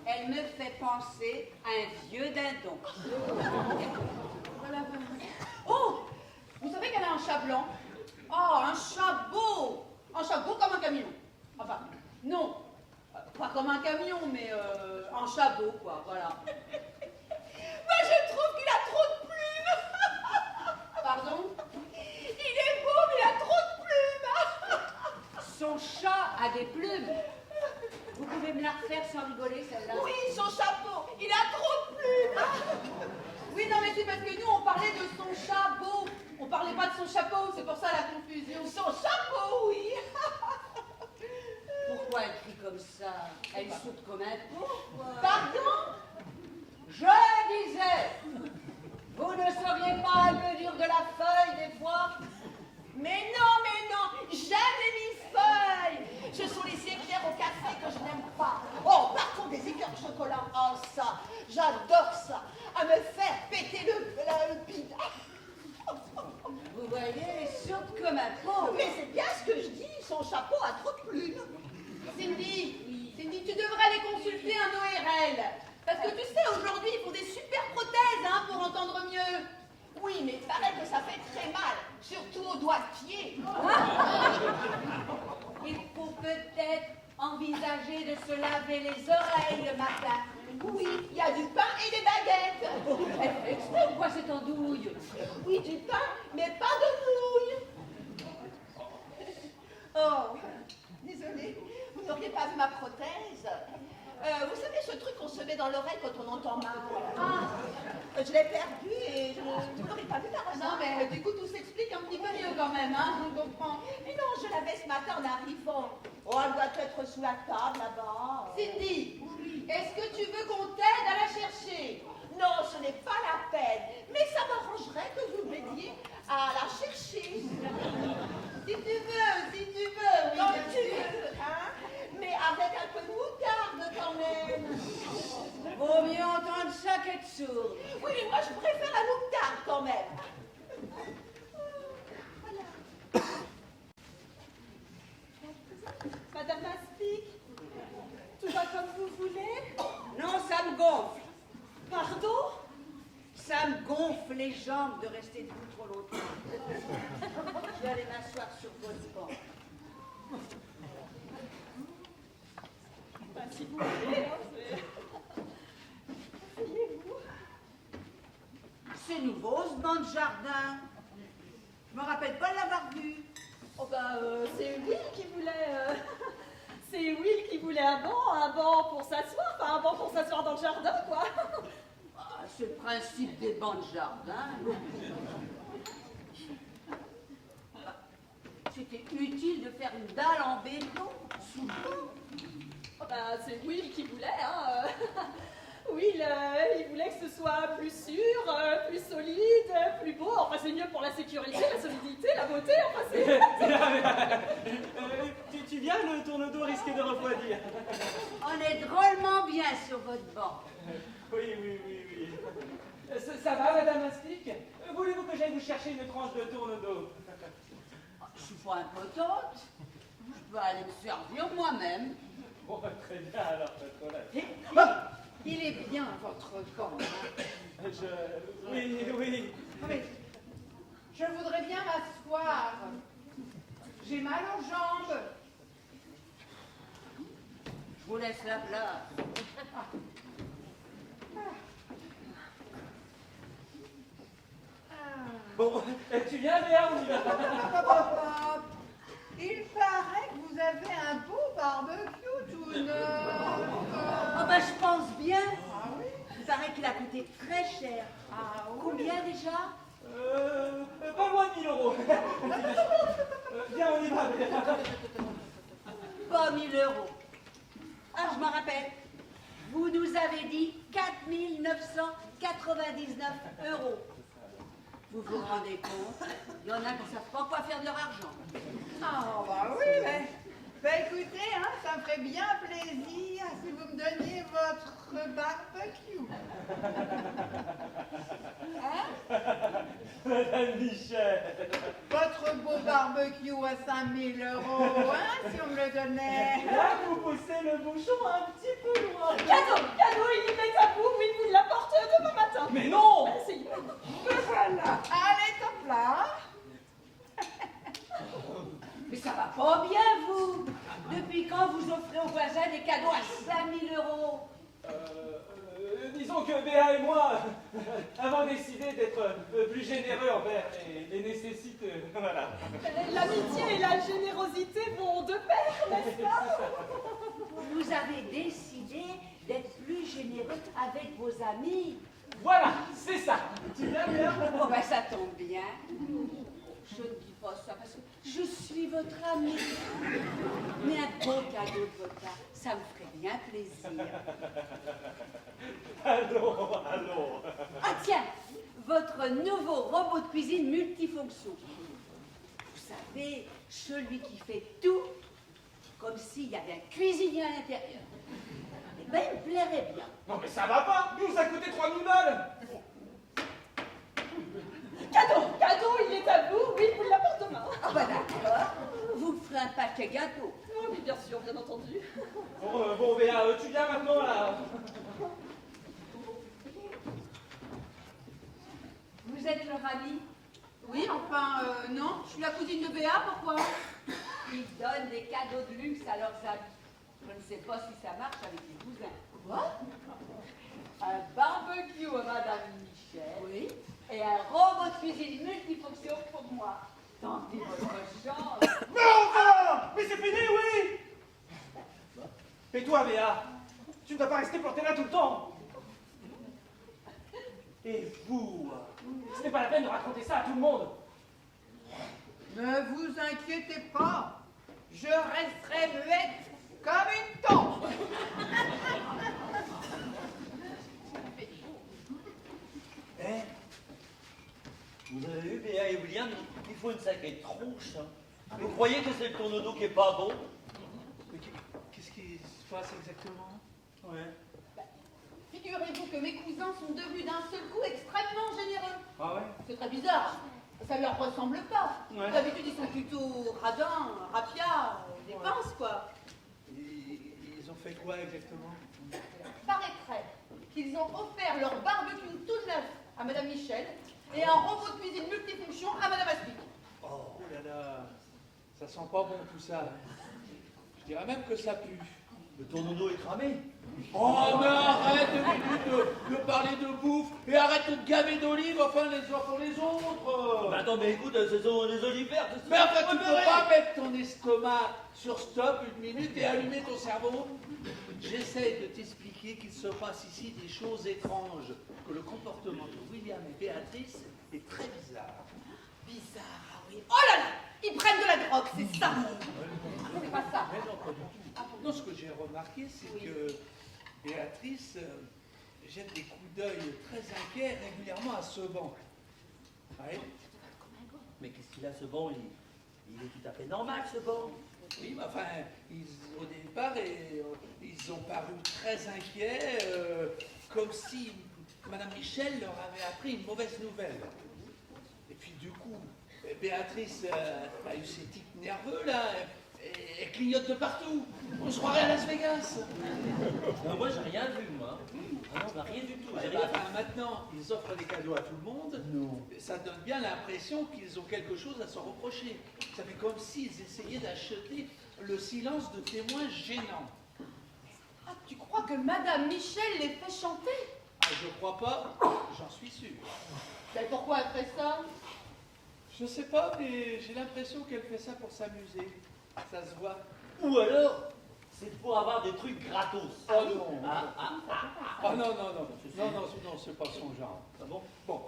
Elle me fait penser à un vieux dindon. Voilà. Oh! Vous savez qu'elle a un chat blanc? Oh, un chat beau! Un chat beau comme un camion. Enfin, non. Pas comme un camion, mais un chat beau, quoi, voilà. Moi, je trouve qu'il a trop de plumes! Pardon? Il est beau, mais il a trop de plumes! Son chat a des plumes. Vous pouvez me la refaire sans rigoler, celle-là? Oui, son chapeau, il a trop de plumes. Oui, non, mais c'est parce que nous, on parlait de son chat beau. On parlait pas de son chapeau, c'est pour ça la confusion. Son chapeau, oui. Pourquoi elle crie comme ça? Elle saute comme un pot. Pardon? Je disais, vous ne seriez pas un peu dur de la feuille des fois? Mais non, j'aime les millefeuilles. Ce sont les éclairs au café que je n'aime pas. Oh, par contre, des éclairs de chocolat, oh ça, j'adore ça. À me faire péter le bide. Vous voyez, elle saute comme un pot. Mais c'est bien ce que je dis, son chapeau a trop de plumes. Cindy, tu devrais aller consulter un ORL. Parce que tu sais, aujourd'hui, il faut des super prothèses hein, pour entendre mieux. Oui, mais il paraît que ça fait très mal, surtout aux doigts de pied. Il faut peut-être envisager de se laver les oreilles le matin. Oui, il y a du pain et des baguettes. Elle fait exprès ou quoi cette andouille? Oui, du pain, mais pas de nouilles. Oh, désolée, vous n'auriez pas vu ma prothèse. Vous savez ce truc qu'on se met dans l'oreille quand on entend mal? Ah, je l'ai perdu et je ne l'aurais pas vu par hasard. Non, mais du coup, tout s'explique un petit peu mieux quand même, hein, on comprend. Mais non, je l'avais ce matin en arrivant. Oh, elle doit être sous la table là-bas. Cindy, est-ce que tu veux qu'on t'aide à la chercher? Non, ce n'est pas la peine. Mais ça m'arrangerait que vous m'aidiez à la chercher. Si tu veux, oui, comme tu veux, hein. Mais avec un peu de moutarde quand même. Vaut mieux entendre ça qu'être sourd. Oui, mais moi je préfère la moutarde quand même. Voilà. Madame Aspic, tout va comme vous voulez? Non, ça me gonfle. Pardon? Ça me gonfle les jambes de rester debout trop longtemps. Je vais aller m'asseoir sur votre banc. Ben, si vous voulez, hein, asseyez-vous. C'est nouveau ce banc de jardin. Je me rappelle pas de l'avoir vu. Oh ben, c'est Will qui voulait... c'est Will qui voulait un banc pour s'asseoir, enfin un banc pour s'asseoir dans le jardin, quoi. Ah, c'est le principe des bancs de jardin. C'était utile de faire une dalle en béton sous l'eau. Oh ben, c'est Will qui voulait, hein. Will, il voulait que ce soit plus sûr, plus solide, plus beau. Enfin, c'est mieux pour la sécurité, la solidité, la beauté. Enfin, c'est... Tu viens, le tourne-dos risque de refroidir. On est drôlement bien sur votre banc. Oui. Ça va, Madame Mastic? Voulez-vous que j'aille vous chercher une tranche de tourne-dos? Je suis pas impotente. Je peux aller me servir moi-même. Bon, très bien, alors, pas de problème. Il est bien, votre banc. Hein. Oui. Mais je voudrais bien m'asseoir. J'ai mal aux jambes. Je vous laisse la place. Bon, tu viens, Léa, on y va. Il paraît que vous avez un beau barbecue tout neuf. Oh ben, je pense bien. Ah oui? Il paraît qu'il a coûté très cher. Ah oui? Combien déjà? Pas loin de 1 000 euros. Viens, on y va, Léa. Pas 1 000 euros. Ah, je m'en rappelle. Vous nous avez dit 4 999 euros. Vous vous rendez compte? Il y en a qui ne savent pas quoi faire de leur argent. Ah bah oui, mais écoutez, hein, ça me ferait bien plaisir si vous me donniez votre barbecue. Hein? Madame Michel. Votre beau barbecue à 5 000 euros, hein, si on me le donnait. Là, vous poussez le bouchon un petit peu loin. Cadeau, il est à vous, oui, vous l'apporte demain matin. Mais non! C'est... Voilà, allez, top là. Mais ça va pas bien, vous! Depuis quand vous offrez aux voisins des cadeaux à 5 000 euros? Disons que Béa et moi avons décidé d'être plus généreux envers les nécessités. Voilà. L'amitié et la générosité vont de pair, n'est-ce pas? Vous avez décidé d'être plus généreux avec vos amis. Voilà, c'est ça. Tu viens, Béa? Oh ben ça tombe bien. Je ne dis pas ça parce que je suis votre amie. Mais un beau cadeau de votre part, ça me ferait bien plaisir. Allons. Ah tiens, votre nouveau robot de cuisine multifonction. Vous savez, celui qui fait tout, comme s'il y avait un cuisinier à l'intérieur. Eh ben, il me plairait bien. Non mais ça va pas. Il nous a coûté 3 000 balles. Cadeau, il est à vous, oui, vous l'apporte demain. Ah bah d'accord, vous me ferez un paquet gâteau. Oh, oui, bien sûr, bien entendu. Bon, Béa, tu viens maintenant là. Vous êtes leur amie? Oui, enfin, non, je suis la cousine de Béa, pourquoi? Ils donnent des cadeaux de luxe à leurs amis. Je ne sais pas si ça marche avec les cousins. Quoi? Un barbecue à Madame Michel. Oui. Et un robot de cuisine multifonction pour moi. Tentez votre chance. Mais enfin! Mais c'est fini, oui! Et toi, Béa, tu ne vas pas rester planté là tout le temps. Et vous, ce n'est pas la peine de raconter ça à tout le monde. Ne vous inquiétez pas, je resterai muette comme une tombe. Eh, vous avez vu, Béa et William, il faut une sacrée tronche. Hein. Vous croyez que c'est le tourne-dos qui est pas bon? Mais qu'est-ce qui se passe exactement? Ouais. Figurez-vous que mes cousins sont devenus d'un seul coup extrêmement généreux. Ah ouais? C'est très bizarre. Ça leur ressemble pas. Ouais. D'habitude, ils sont plutôt radins, rapias, dépenses, quoi. Ils ont fait quoi exactement? Paraîtrait qu'ils ont offert leur barbecue tout neuf à Madame Michel et un robot de cuisine multifonction à Madame Aspic. Oh là là, ça sent pas bon tout ça. Je dirais même que ça pue. Le tourne-dos est cramé. Oh mais arrête de parler de bouffe et arrête de te gaver d'olives, enfin les uns pour les autres. Bah attends, mais écoute, ce sont des olives vertes. Mais enfin tu peux pas mettre ton estomac sur stop 1 minute et allumer ton cerveau. J'essaie de t'expliquer qu'il se passe ici des choses étranges, que le comportement de William et Béatrice est très bizarre. Bizarre, ah oui. Oh là là, ils prennent de la drogue, c'est ça. C'est pas ça. Mais non, pas du tout. Non, ce que j'ai remarqué, c'est que Béatrice jette des coups d'œil très inquiets régulièrement à ce banc. Ouais. Mais qu'est-ce qu'il a ce banc? Il est tout à fait normal ce banc. Oui, mais enfin, au départ, ils ont paru très inquiets, comme si Madame Michel leur avait appris une mauvaise nouvelle. Et puis du coup, Béatrice a eu ses tics nerveux là, elle clignote de partout. On se croirait à Las Vegas. Moi j'ai rien vu moi. Ah non, bah, rien du tout. J'ai Bah, rien enfin, maintenant, ils offrent des cadeaux à tout le monde. Non. Ça donne bien l'impression qu'ils ont quelque chose à se reprocher. Ça fait comme s'ils essayaient d'acheter le silence de témoins gênants. Ah, tu crois que Madame Michel les fait chanter? Ah, je crois pas, j'en suis sûr. Mais pourquoi elle fait ça? Je sais pas, mais j'ai l'impression qu'elle fait ça pour s'amuser. Ça se voit. Ou alors, c'est pour avoir des trucs gratos. Oh non. Ah, Non, c'est pas son genre. ah bon? Bon,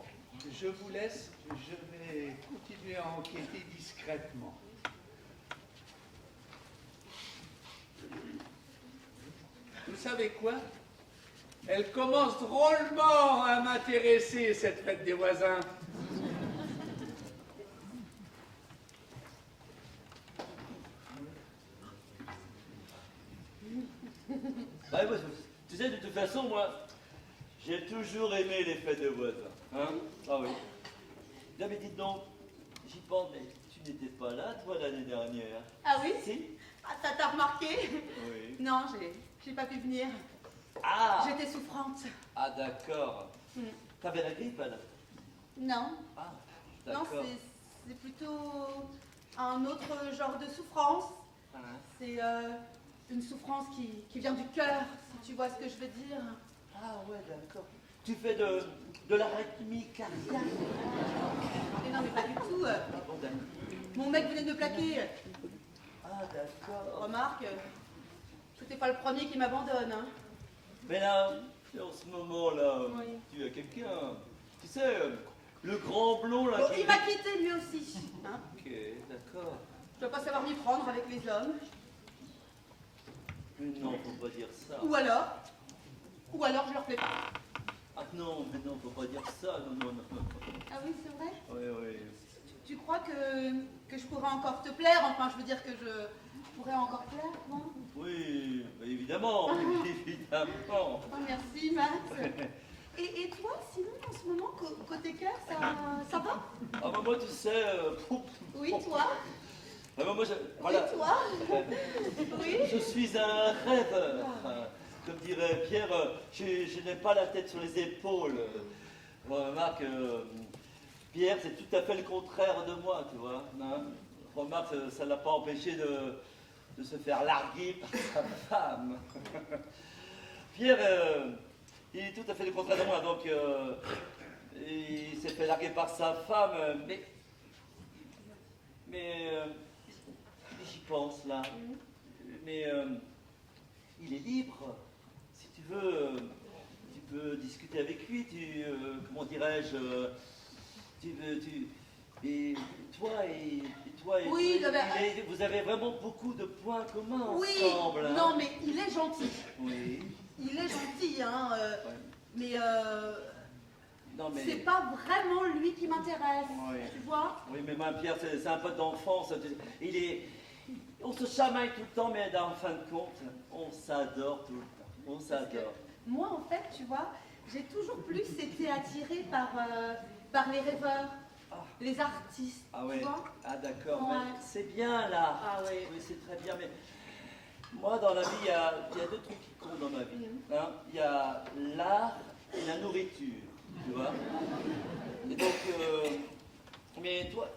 je vous laisse, je vais continuer à enquêter discrètement. Vous savez quoi? Elle commence drôlement à m'intéresser, cette fête des voisins. Bah, ouais, tu sais, de toute façon, moi, j'ai toujours aimé les fêtes de voisins. Hein? Ah oui. Là, mais dites donc, j'y pense, mais tu n'étais pas là, toi, l'année dernière. Ah oui? Si? Ah, ça t'a remarqué? Oui. Non, j'ai pas pu venir. Ah! J'étais souffrante. Ah, d'accord. Mm. T'avais la grippe, alors? Non, Ah, non, d'accord. c'est plutôt un autre genre de souffrance. Hein? C'est une souffrance qui vient du cœur, si tu vois ce que je veux dire. Ah, ouais, d'accord. Tu fais de l'arythmie cardiaque? Mais non, mais pas du tout. Ah, bon, d'accord. Mon mec venait de me plaquer. Ah, d'accord. Remarque, c'était pas le premier qui m'abandonne. Hein. Mais là, en ce moment-là, Oui. tu as quelqu'un. Tu sais, le grand blond, là, Bon, qui... il m'a quitté lui aussi. Hein. Ok, d'accord. Je dois pas savoir m'y prendre avec les hommes. Mais non, faut pas dire ça. Ou alors je leur plais pas. Ah non, mais non, faut pas dire ça. Non, non, non. Ah oui, c'est vrai? Oui, oui. Tu crois que je pourrais encore te plaire? Enfin, je veux dire que je pourrais encore plaire, non? Oui, évidemment, évidemment. Oh, merci, Max. Et toi, sinon, en ce moment, côté cœur, ça va? Ah bah moi, tu sais... Oui, toi? Ah bah moi, voilà. Oui, toi? Oui? Je suis un rêveur. Comme dirait Pierre, je n'ai pas la tête sur les épaules. Remarque, Pierre, c'est tout à fait le contraire de moi, tu vois. Hein. Remarque, ça ne l'a pas empêché de se faire larguer par sa femme. Pierre, il est tout à fait le contraire de moi, donc il s'est fait larguer par sa femme, mais j'y pense là. Mais il est libre. Si tu veux, tu peux discuter avec lui. Comment dirais-je, et toi et Oui, vous avez vraiment beaucoup de points communs Oui, ensemble. Hein. non, mais il est gentil. Oui. Il est gentil, hein. Ouais. Mais Non, mais... c'est pas vraiment lui qui m'intéresse. Oui. Tu vois? Oui, mais moi, Pierre, c'est un pote d'enfance. On se chamaille tout le temps, mais en fin de compte, on s'adore tout le temps. On Parce que s'adore. moi, en fait, tu vois, j'ai toujours plus été attirée par les rêveurs, les artistes. Ah tu ouais. vois? Ah d'accord. Ouais. Mais c'est bien là. Ah ouais. Oui, c'est très bien. Mais moi, dans la vie, il y a deux trucs qui comptent dans ma vie. Hein. Il y a l'art et la nourriture. Tu vois. Et donc, mais toi,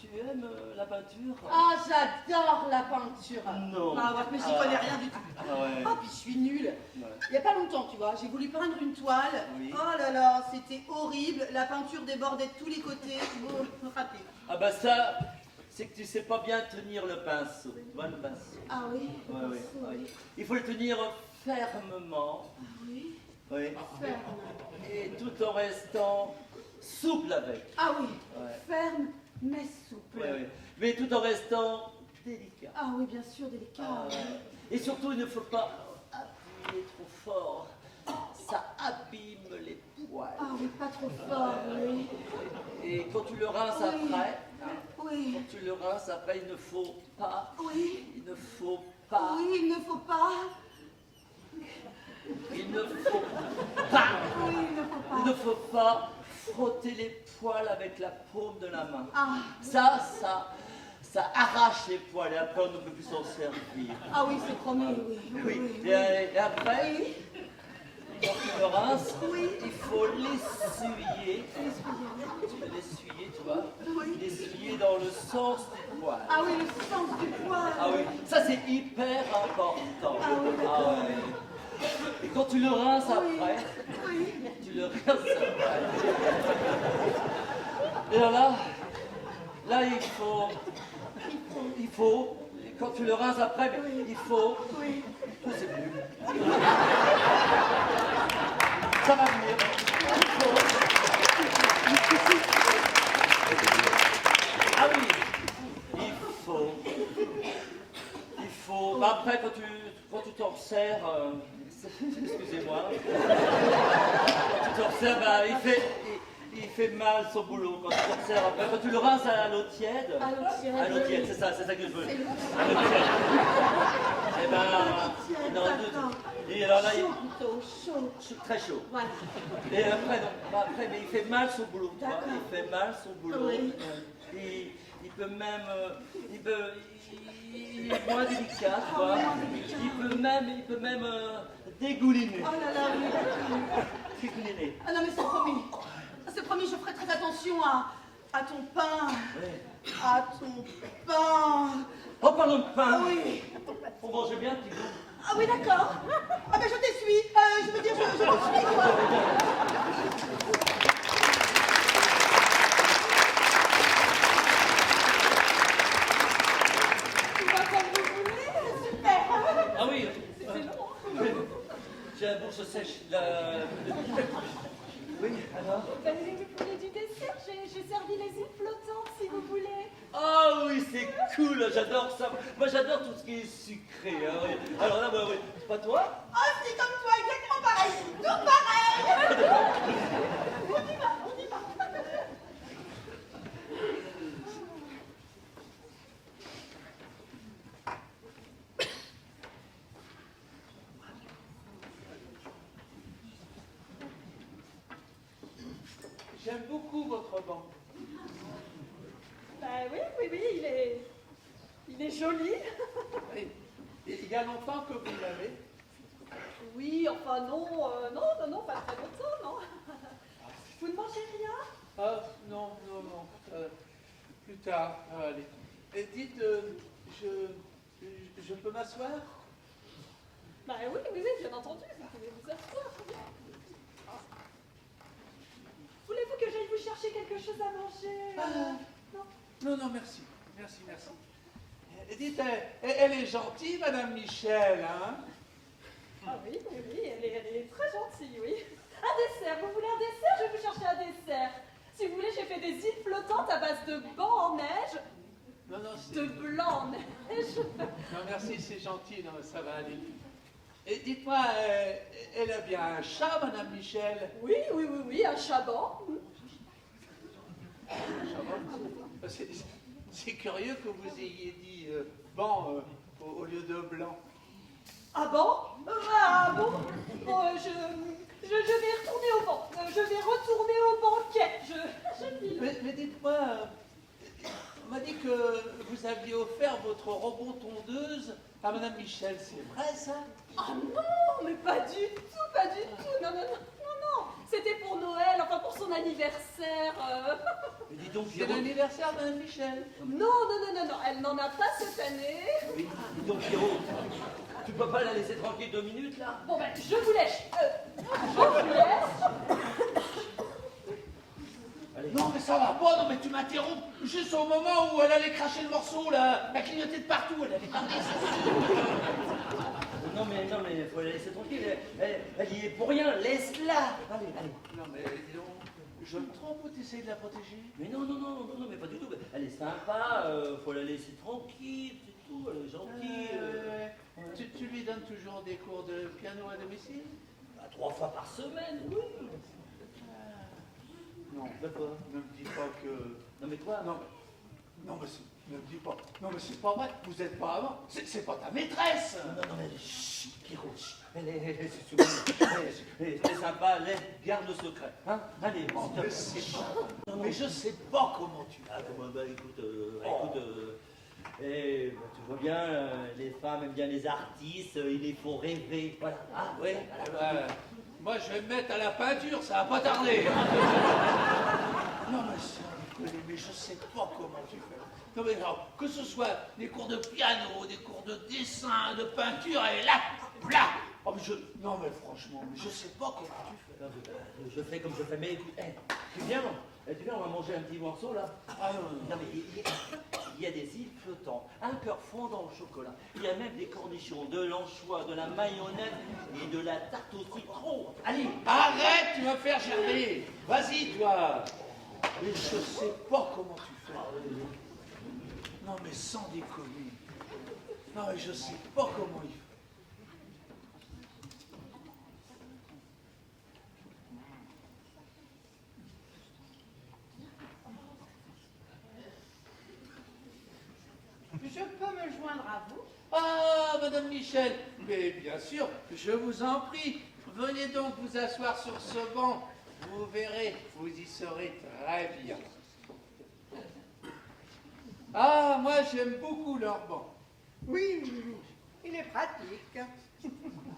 tu aimes la peinture? Ah, j'adore la peinture. Non. Ah ouais, mais j'y connais rien du tout. Ah ouais. Ah, puis je suis nulle. Ouais. Il n'y a pas longtemps, tu vois, j'ai voulu peindre une toile. Oui. Oh là là, c'était horrible. La peinture débordait de tous les côtés. Oh, raté. Ah bah ça, c'est que tu sais pas bien tenir le pinceau. Tu vois le pinceau? Ah oui? Ouais, ouais, ouais. Il faut le tenir fermement. Oui. Oui. Ferme. Et tout en restant souple avec. Ah oui. Ouais. Ferme, mais souple. Ouais, ouais. Mais tout en restant délicat. Ah oui, bien sûr, délicat. Ah, ouais. Et surtout, il ne faut pas appuyer trop fort. Ça abîme les poils. Ah oui, pas trop fort, oui. Et quand tu le rinces Oui. après, Oui. quand tu le rinces après, il ne faut pas, Oui. il ne faut pas, Oui, il ne faut pas. il ne faut pas, Oui, il ne faut il pas. ne faut pas frotter les poils avec la paume de la main. Ah. Ça arrache les poils et après on ne peut plus s'en servir. Ah oui, c'est promis, oui. Oui, et après, quand tu le rinces, Oui. il faut l'essuyer. Tu peux l'essuyer, tu vois. Oui. L'essuyer dans le sens du poil. Ah oui, le sens du poil. Ah oui, ça c'est hyper important. Ah oui, d'accord. Ouais. Et quand tu le rinces Oui. après, Oui. tu le rinces après. Et alors là il faut, quand tu le rinces après, mais il faut, Oui. je sais plus. Ça va venir. Ah oui, il faut, bah après quand tu t'en resserres, excusez-moi, quand tu t'en resserres, bah, il fait mal son boulot quand tu t'en resserres après, quand tu le rinces à l'eau tiède. À l'eau tiède, À l'eau tiède, oui. c'est ça que je veux. C'est le- À l'eau tiède. Eh ben, tiède, non, d'accord. et alors là, Chaud plutôt, chaud. très chaud. Voilà. Et après, non, bah après, mais il fait mal son boulot, tu vois. D'accord. Il fait mal son boulot. Oui. Il peut même, il est moins délicat, tu vois. Il peut même dégouliner. Oh là là, oui. Dégouliner. Ah non, mais c'est promis. C'est promis, je ferai très attention à ton pain. Ouais. À ton pain. Oh, parlons de pain. Ah oui. On mange bien, petit bout. Ah oui, d'accord. Ah ben je t'essuie. Je veux dire, je te suis, quoi. Tu vas comme vous voulez. Super. Ah oui. C'est long. J'ai la bouche sèche. Oui, alors? Ben, vous voulez du dessert? J'ai servi les îles flottantes, si vous voulez. Ah oui, c'est cool, j'adore ça. Moi, j'adore tout ce qui est sucré. Hein, oui. Alors là, oui. Pas toi? Ah, c'est comme toi, exactement pareil. Tout pareil. On y va, on y va. J'aime beaucoup votre banc. Ben oui, il est joli. Et il y a longtemps que vous l'avez. Oui, enfin non, pas très longtemps, non. Vous ne mangez rien? Ah, non. Plus tard, allez. Et dites, je peux m'asseoir? Ben oui, bien entendu, vous pouvez vous asseoir. Voulez-vous que j'aille vous chercher quelque chose à manger? Non. Non, merci. Et dites, elle est gentille, Madame Michel, hein? Ah oui, elle est très gentille, oui. Un dessert, vous voulez un dessert? Je vais vous chercher un dessert. Si vous voulez, j'ai fait des îles flottantes à base de bancs en neige, Non, de blanc en neige. non, merci, c'est gentil, non, ça va aller. Et dites-moi, elle a bien un chat, Madame Michel? Oui, un chaban. C'est curieux que vous ayez dit banc au lieu de blanc. Ah bon? Bon, je vais retourner au banc. Je vais retourner au banquet. Je file. Mais dites-moi, on m'a dit que vous aviez offert votre robot tondeuse à Madame Michel, c'est vrai ça? Ah non, mais pas du tout. Non. C'était pour Noël, enfin pour son anniversaire. Mais dis donc, C'est Pierrot. l'anniversaire de Madame Michel. Non, elle n'en a pas cette année. Oui, dis donc, Pierrot. Tu peux pas la laisser tranquille 2 minutes, là? Bon ben, je vous laisse. Allez. Non mais ça va pas, non mais tu m'interromps juste au moment où elle allait cracher le morceau, là, la clignoter de partout, elle allait parler, c'est sûr. Non, mais faut la laisser tranquille. Elle y est pour rien. Laisse-la. Allez. Non mais dis donc, je me trompe ou t'essayes de la protéger? Mais non, mais pas du tout. Elle est sympa. Faut la laisser tranquille, c'est tout. Elle est gentille. Tu lui donnes toujours des cours de piano à domicile? 3 fois par semaine, oui. Non, D'accord. ne me dis pas que... Non mais quoi? Non, mais ne me dis pas. Non, mais c'est pas vrai. Vous n'êtes pas amant. C'est pas ta maîtresse. Non, mais chut, Pierrot, chut. C'est souvent... C'est sympa, allez, garde le secret. Hein? Allez, Oh, s'il te mais plaît. c'est pas... Mais je sais pas comment tu Ah, fais. bah, écoute, tu vois bien, les femmes aiment bien les artistes, il les faut rêver. Voilà. Ah, ouais. Voilà. Moi, je vais me mettre à la peinture, ça va pas tarder. Non, mais sans déconner, mais je sais pas comment tu fais. Non, mais genre, que ce soit des cours de piano, des cours de dessin, de peinture, et là. Oh, mais non, mais franchement, je sais pas comment tu fais. Non, je fais comme je fais, mais écoute, tu viens, on va manger un petit morceau là. Ah, non. Non, mais il y a des îles flottantes, un cœur fondant au chocolat. Il y a même des cornichons, de l'anchois, de la mayonnaise et de la tarte au citron. Allez, Arrête, tu vas me faire gerber. Vas-y, toi. Mais je sais pas comment tu fais. Non, mais sans déconner. Non, mais je sais pas comment il fait. Je peux me joindre à vous? Ah, Madame Michel, mais bien sûr, je vous en prie. Venez donc vous asseoir sur ce banc. Vous verrez, vous y serez très bien. Ah, moi j'aime beaucoup leur banc. Oui, il est pratique.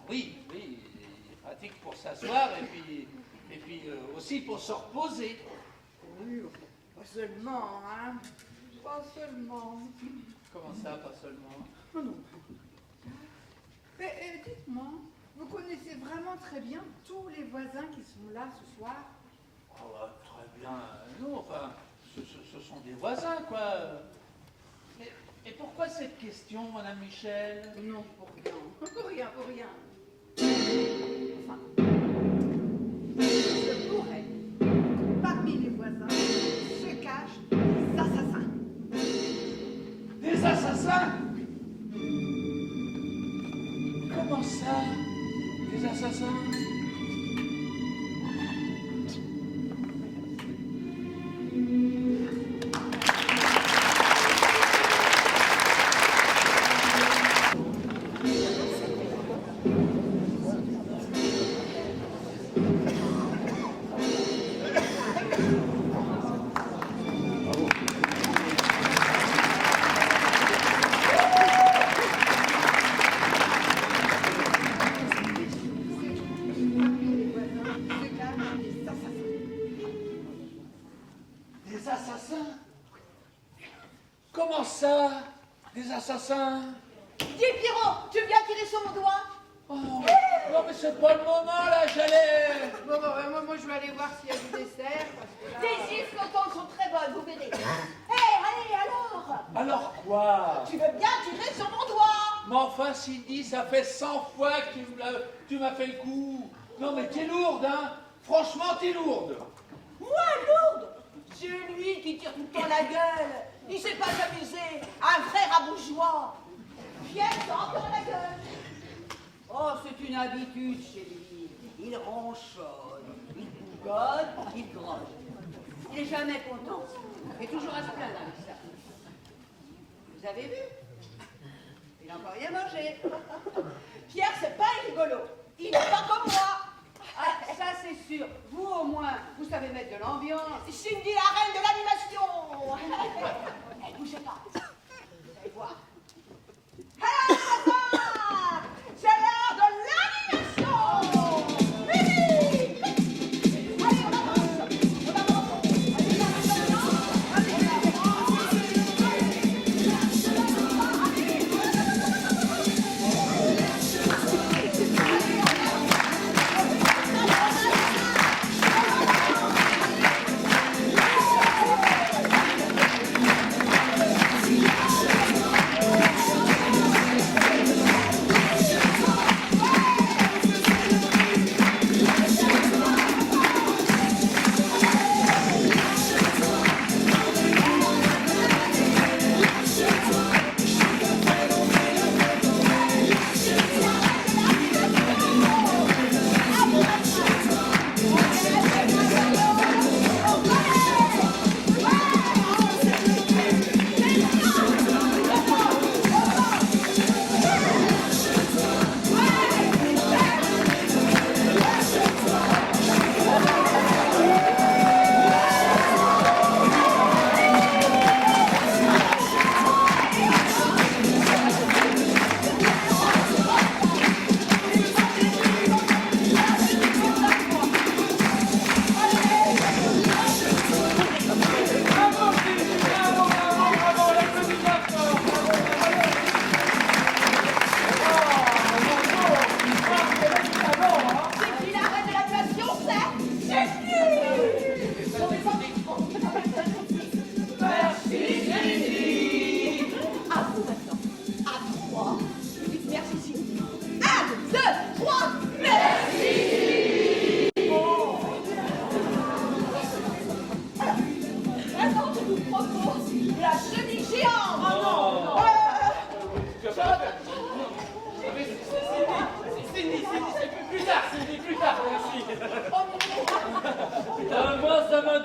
Oui, il est pratique pour s'asseoir et puis aussi pour se reposer. Oui, pas seulement, hein. Pas seulement. Comment ça, pas seulement? Non, non. Mais dites-moi, vous connaissez vraiment très bien tous les voisins qui sont là ce soir? Oh, bah, très bien. Non, enfin, ce sont des voisins, quoi. Et pourquoi cette question, Madame Michel? Non, pour rien. Pour rien, pour rien. Enfin, il se pourrait que parmi les voisins se cachent des assassins. Des assassins? Comment ça? Des assassins? Parmi les voisins se cachent des assassins. Des assassins? Comment ça? Des assassins? Dis, Pierrot, tu viens tirer sur mon doigt? Oh, non, mais c'est pas le moment, là, j'allais... Bon, moi je vais aller voir s'il y a du dessert. Parce que là, Tes îles flottantes sont très bonnes, vous verrez. Hé, allez, alors? Alors quoi? Tu veux bien tirer sur mon doigt? Mais enfin, Cindy, ça fait 100 fois que tu m'as fait le coup. Non, mais t'es lourde, hein? Franchement, t'es lourde. Moi, lourde? C'est lui qui tire tout le temps la gueule. Il sait pas s'amuser. Un vrai rabourgeois. Pierre, t'as encore la gueule. Oh, c'est une habitude chez lui. Il ronchonne, il bougonne, il grogne. Il est jamais content. Il est toujours à se plaindre avec ça. Vous avez vu? Il n'a encore rien mangé. Pierre, c'est pas rigolo. Il n'est pas comme moi. Ah, ça c'est sûr. Vous au moins, vous savez mettre de l'ambiance. Cindy, la reine de l'animation. Elle bougez pas. Vous allez voir. Alors, Lazare, c'est l'heure de l'animation. Vite. Allez, on avance. On avance. Allez,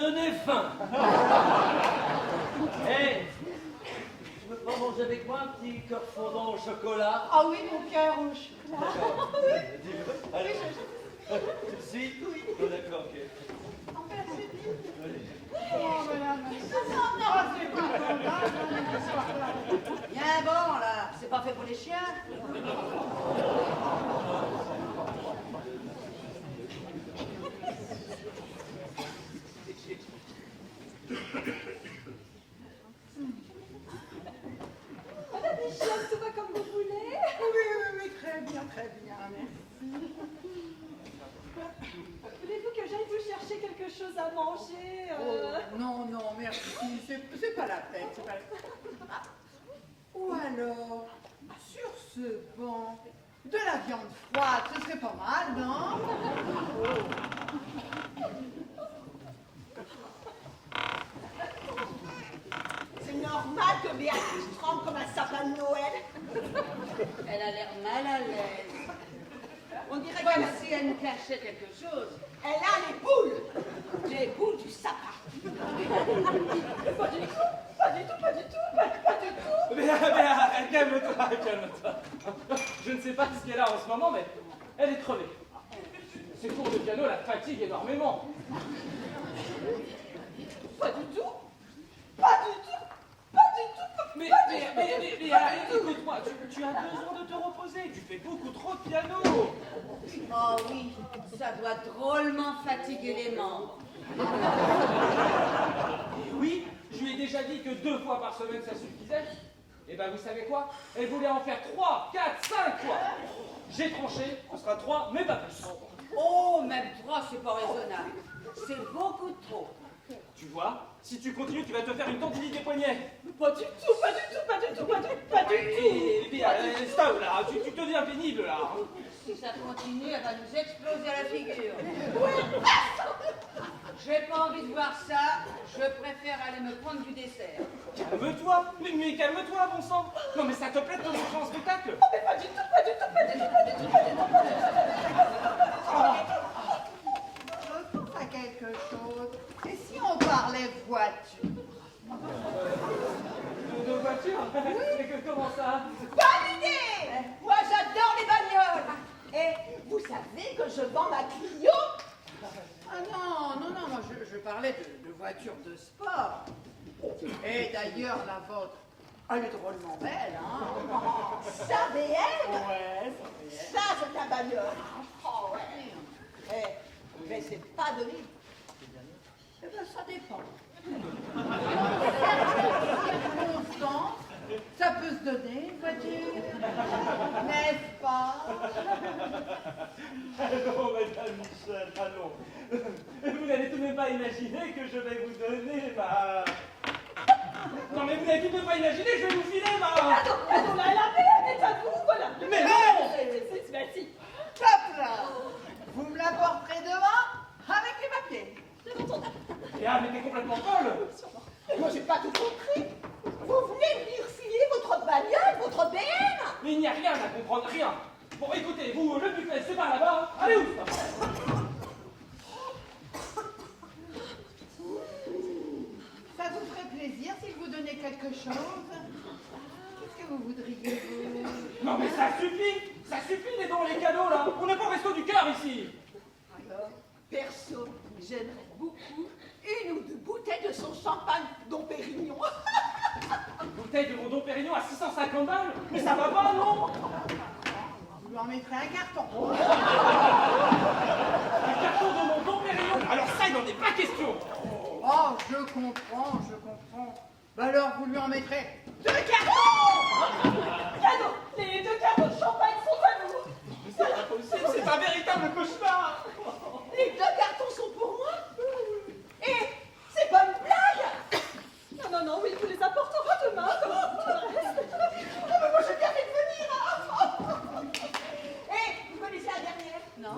tenez faim. Eh, tu veux pas manger avec moi un petit cœur fondant au chocolat? Ah oui, mon cœur au chocolat. Allez, tu me suis? Oui. Oh, d'accord, ok. Oh, merci bien. Oh, madame. Oh, c'est pas scandale, ce soir-là. Bien bon, là. C'est pas fait pour les chiens. Madame Michel, tout va comme vous voulez? Oui, très bien, merci. Voulez-vous que j'aille vous chercher quelque chose à manger? Oh, non, merci. C'est pas la peine, c'est pas la peine. Ou alors, sur ce banc, de la viande froide, ce serait pas mal, non? C'est normal que Béatrice tremble comme un sapin de Noël. Elle a l'air mal à l'aise. On dirait comme si elle nous cachait quelque chose. Elle a les boules du sapin. Pas du tout. Mais calme-toi. Je ne sais pas ce qu'elle a en ce moment, mais elle est crevée. Ces cours de piano la fatiguent énormément. Pas du tout. Mais écoute-moi, tu as besoin de te reposer. Tu fais beaucoup trop de piano. Oh oui, ça doit drôlement fatiguer les membres. Oui, je lui ai déjà dit que 2 fois par semaine ça suffisait. Et ben vous savez quoi? Elle voulait en faire 3, 4, 5 fois. J'ai tranché, on sera 3, mais pas plus. Oh, même 3, c'est pas raisonnable. C'est beaucoup trop. Tu vois, si tu continues, tu vas te faire une tendinite des poignets. Pas du tout. Et puis, stop là, tu deviens pénible là. Si ça continue, elle va nous exploser à la figure. J'ai pas envie de voir ça. Je préfère aller me prendre du dessert. Calme-toi, mais calme-toi, bon sang. Non mais ça te plaît de te montrer en spectacle? Mais pas du tout. Je pense à quelque chose. Et si on parlait voiture? De voiture? Oui. Comment ça? Bonne idée! Moi, j'adore les bagnoles. Et vous savez que je vends ma Clio? Ah non, moi je parlais de voiture de sport. Et d'ailleurs, la vôtre, elle est drôlement belle, hein? Ça, BM? Ouais, Ça, c'est ta bagnole. Oh, ouais. Mais c'est pas donné. eh ben, ça dépend. Constant, ça peut se donner, une voiture, n'est-ce pas? Allons, madame Michel, allons. Vous n'allez tout de même pas imaginer que je vais vous donner ma... Non mais vous n'allez tout de même pas imaginer que je vais vous filer ma... Attends, là, la BM est à vous, voilà. Mais non! Si. Hop là! Vous me l'apporterez demain avec les papiers. Mais t'es complètement folle! Moi, j'ai pas tout compris. Vous venez venir filer votre bagnole, votre BM? Mais il n'y a rien à comprendre, rien. Bon, écoutez, vous, le buffet, c'est par là-bas. Allez, ouf! Ça vous ferait plaisir si je vous donnais quelque chose? Qu'est-ce que vous voudriez, vous? Non mais ça suffit les dons, les cadeaux là. On n'est pas au resto du cœur ici. Alors, perso, j'aimerais beaucoup une ou 2 bouteilles de son champagne Dom Pérignon. Une bouteille de mon Dom Pérignon à 650 balles? Mais ça va pas, non? Vous lui en mettrez un carton. Un carton de mon Dom Pérignon? Alors ça, il n'en est pas question. Oh, je comprends. Bah alors, vous lui en mettrez 2 cartons! Cadeau. Les 2 cartons de champagne sont à nous. C'est pas possible, c'est un véritable cauchemar. Les 2 cartons sont pour moi? Et c'est pas une blague! Non, oui, vous les apportera demain, comme tout le reste. Oh, mais moi, j'ai bien fait de venir, hein. Et vous connaissez la dernière? Non.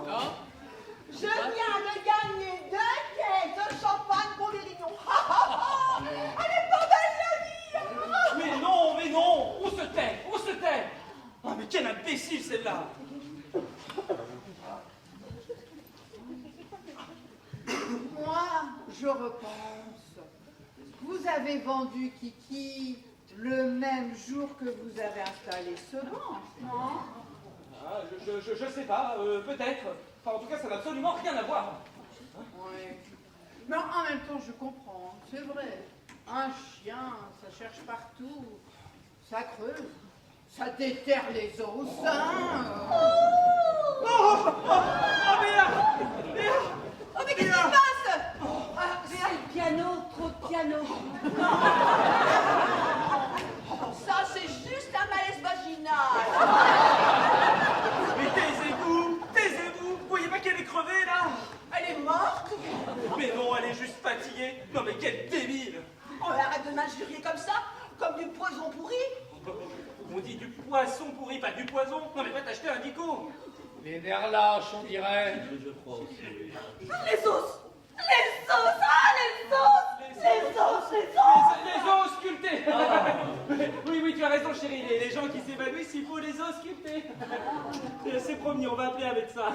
Je viens de gagner 2 caisses de champagne pour les Lignons. Elle est pas belle, la vie, hein. Mais non, on se tait. Ah mais quel imbécile celle-là. je repense. Vous avez vendu Kiki le même jour que vous avez installé ce banc, non? Ah, je sais pas, peut-être. Enfin, en tout cas, ça n'a absolument rien à voir. Oui. Mais en même temps, je comprends, c'est vrai. Un chien, ça cherche partout, ça creuse, ça déterre les os au sein. Oh, Béa! Béa! Oh, mais qu'est-ce qui se passe? C'est le piano, trop de piano. Ça, c'est juste un malaise vaginal. Mais taisez-vous! Taisez-vous! Vous voyez pas qu'elle est crevée, là? Elle est morte. Mais non, elle est juste fatiguée. Non, mais quel débile! On arrête de m'injurier comme ça, comme du poison pourri. On dit du poisson pourri, pas du poison. Non, mais va t'acheter un dico. Les nerfs lâches, on dirait. Je crois aussi, oui. Les os. Les os. Ah, les os. Les os, les os. Les os sculptés. Oui, tu as raison, chérie. Les gens qui s'évanouissent, il faut les os sculptés. C'est promis, on va appeler un médecin.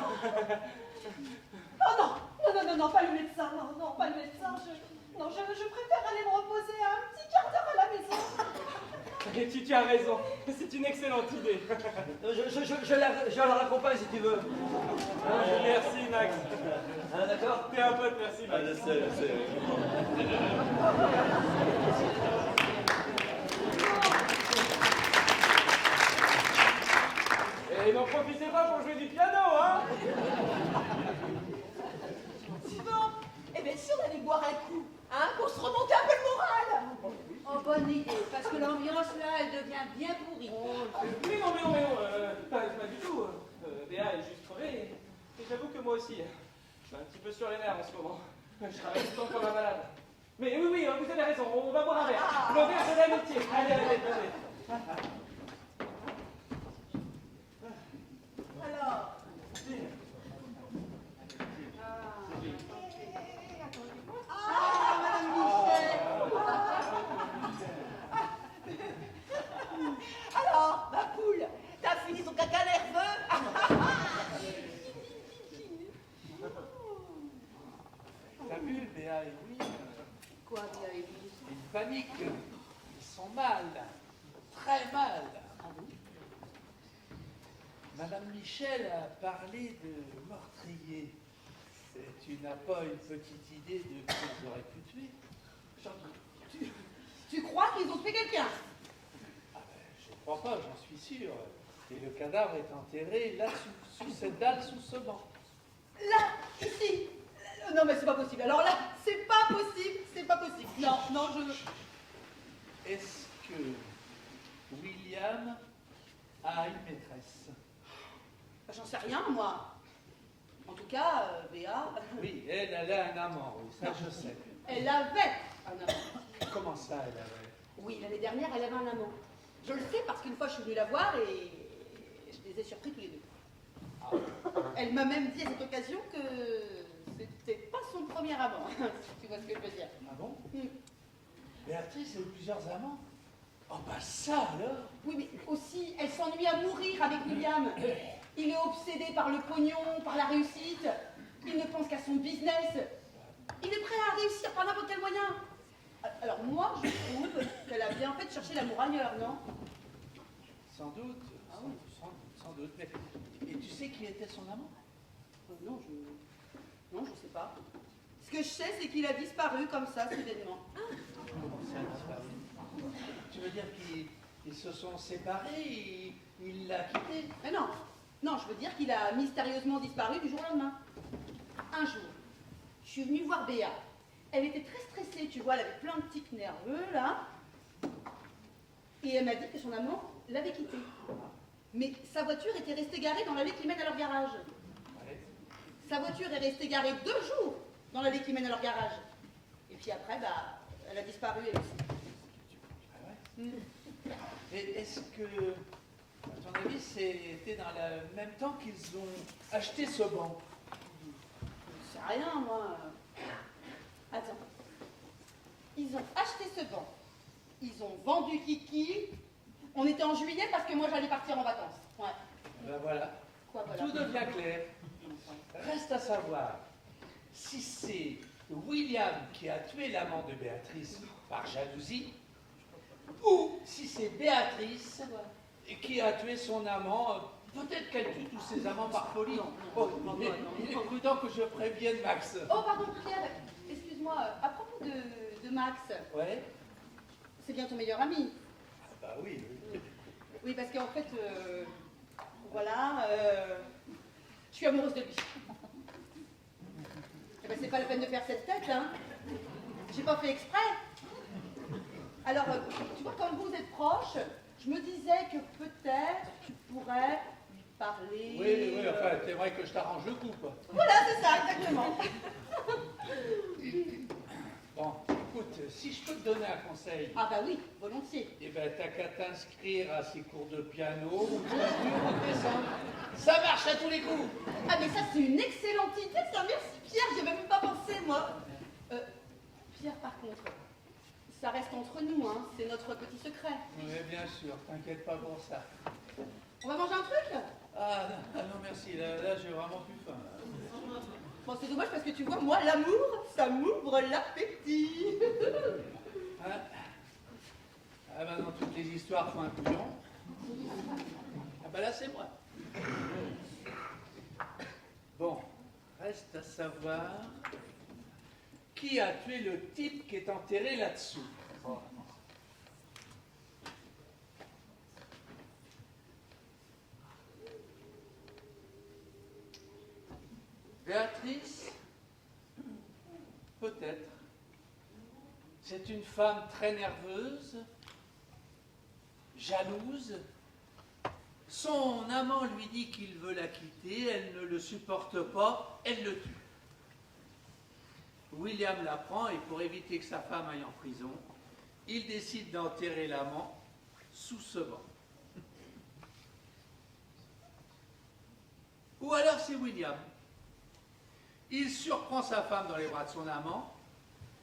Oh non, pas le médecin, non, pas le médecin. Je préfère aller me reposer un petit quart d'heure à la maison. Et tu as raison, c'est une excellente idée. Je la raccompagne si tu veux. Merci, Max. Hein, d'accord? T'es un pote, merci, Max. Je sais. Et n'en profitez pas pour jouer du piano, hein? Bon, eh bien, si on allait boire un coup, hein, pour se remonter un peu le moral. Oh, bonne idée, parce que l'ambiance là, elle devient bien pourrie. Mais non, pas du tout. Béa est juste crevée. Et j'avoue que moi aussi, je suis un petit peu sur les nerfs en ce moment. Je travaille tout le temps comme un malade. Mais oui, vous avez raison, on va boire un verre. Le verre de l'amitié. Allez. Alors, Ah, Madame Michel. alors, ma poule, t'as fini ton caca nerveux? T'as vu, Béa et Louis, Quoi, bien évidemment? ils paniquent. Ils sont mal. Très mal. Madame Michel a parlé de meurtrier. Tu n'as pas une petite idée de qui ils auraient pu tuer? Tu crois qu'ils ont tué quelqu'un? Ah ben, je ne crois pas, j'en suis sûr. Et le cadavre est enterré là, sous cette dalle, sous ce banc. Là, ici. Non, mais c'est pas possible. Alors là, c'est pas possible. Non, je... Est-ce que William a une maîtresse? J'en sais rien, moi. En tout cas, Béa, Oui, elle a un amant, oui, ça je sais. elle avait un amant. Comment ça, elle avait? Oui, l'année dernière, elle avait un amant. Je le sais parce qu'une fois, je suis venue la voir et je les ai surpris tous les deux. Ah, Elle m'a même dit à cette occasion que c'était pas son premier amant, si tu vois ce que je veux dire. ah bon? Hmm. Béatrice a eu plusieurs amants? Oh bah ça alors? Oui, mais aussi, elle s'ennuie à mourir avec William. Il est obsédé par le pognon, par la réussite. Il ne pense qu'à son business. Il est prêt à réussir par n'importe quel moyen. Alors moi, je trouve qu'elle a bien fait de chercher l'amour ailleurs, non? Sans doute, sans doute. Mais, et tu sais qui était son amant? Non, je sais pas. Ce que je sais, c'est qu'il a disparu comme ça, soudainement. Comment ça a disparu? Tu veux dire qu'ils se sont séparés et il l'a quitté? Mais non, je veux dire qu'il a mystérieusement disparu du jour au lendemain. Un jour, je suis venue voir Béa. Elle était très stressée, tu vois, elle avait plein de tics nerveux, là. Et elle m'a dit que son amant l'avait quittée. Mais sa voiture était restée garée dans l'allée qui mène à leur garage. Ouais. Sa voiture est restée garée 2 jours dans l'allée qui mène à leur garage. Et puis après, elle a disparu, elle aussi. Ah ouais? Et est-ce que, à ton avis, c'était dans le même temps qu'ils ont acheté ce banc? Je sais rien, moi. Attends. Ils ont acheté ce banc. Ils ont vendu Kiki. On était en juillet parce que moi j'allais partir en vacances. Ouais. Ben voilà. Quoi, voilà. Tout devient clair. Reste à savoir si c'est William qui a tué l'amant de Béatrice par jalousie, ou si c'est Béatrice qui a tué son amant. Peut-être qu'elle tue tous ses amants par folie. Il est prudent que je prévienne Max. Oh, pardon, Pierre, excuse-moi, à propos de Max, Ouais? c'est bien ton meilleur ami. Ah bah oui. Oui, parce qu'en fait, voilà, je suis amoureuse de lui. Eh ben, c'est pas la peine de faire cette tête, hein. J'ai pas fait exprès. Alors, tu vois, comme vous êtes proches, je me disais que peut-être tu pourrais lui parler. Oui, enfin, c'est vrai que je t'arrange le coup, quoi. Voilà, c'est ça, exactement. Bon, écoute, si je peux te donner un conseil, Ah bah oui, volontiers. eh ben t'as qu'à t'inscrire à ces cours de piano, ou de dessin. Ça marche à tous les coups. Ah mais ça c'est une excellente idée, ça. Merci Pierre, j'y avais même pas pensé moi. Pierre, par contre, ça reste entre nous, hein. C'est notre petit secret. Oui, bien sûr, t'inquiète pas pour ça. On va manger un truc? Ah non, merci, là j'ai vraiment plus faim. Bon, c'est dommage parce que tu vois, moi, l'amour, ça m'ouvre l'appétit. Hein? Ah bah dans toutes les histoires, faut un couillon. Ah bah là, c'est moi. Bon, reste à savoir qui a tué le type qui est enterré là-dessous. Béatrice? Peut-être. C'est une femme très nerveuse, jalouse. Son amant lui dit qu'il veut la quitter, elle ne le supporte pas, elle le tue. William l'apprend et pour éviter que sa femme aille en prison, il décide d'enterrer l'amant sous ce banc. Ou alors c'est William. Il surprend sa femme dans les bras de son amant.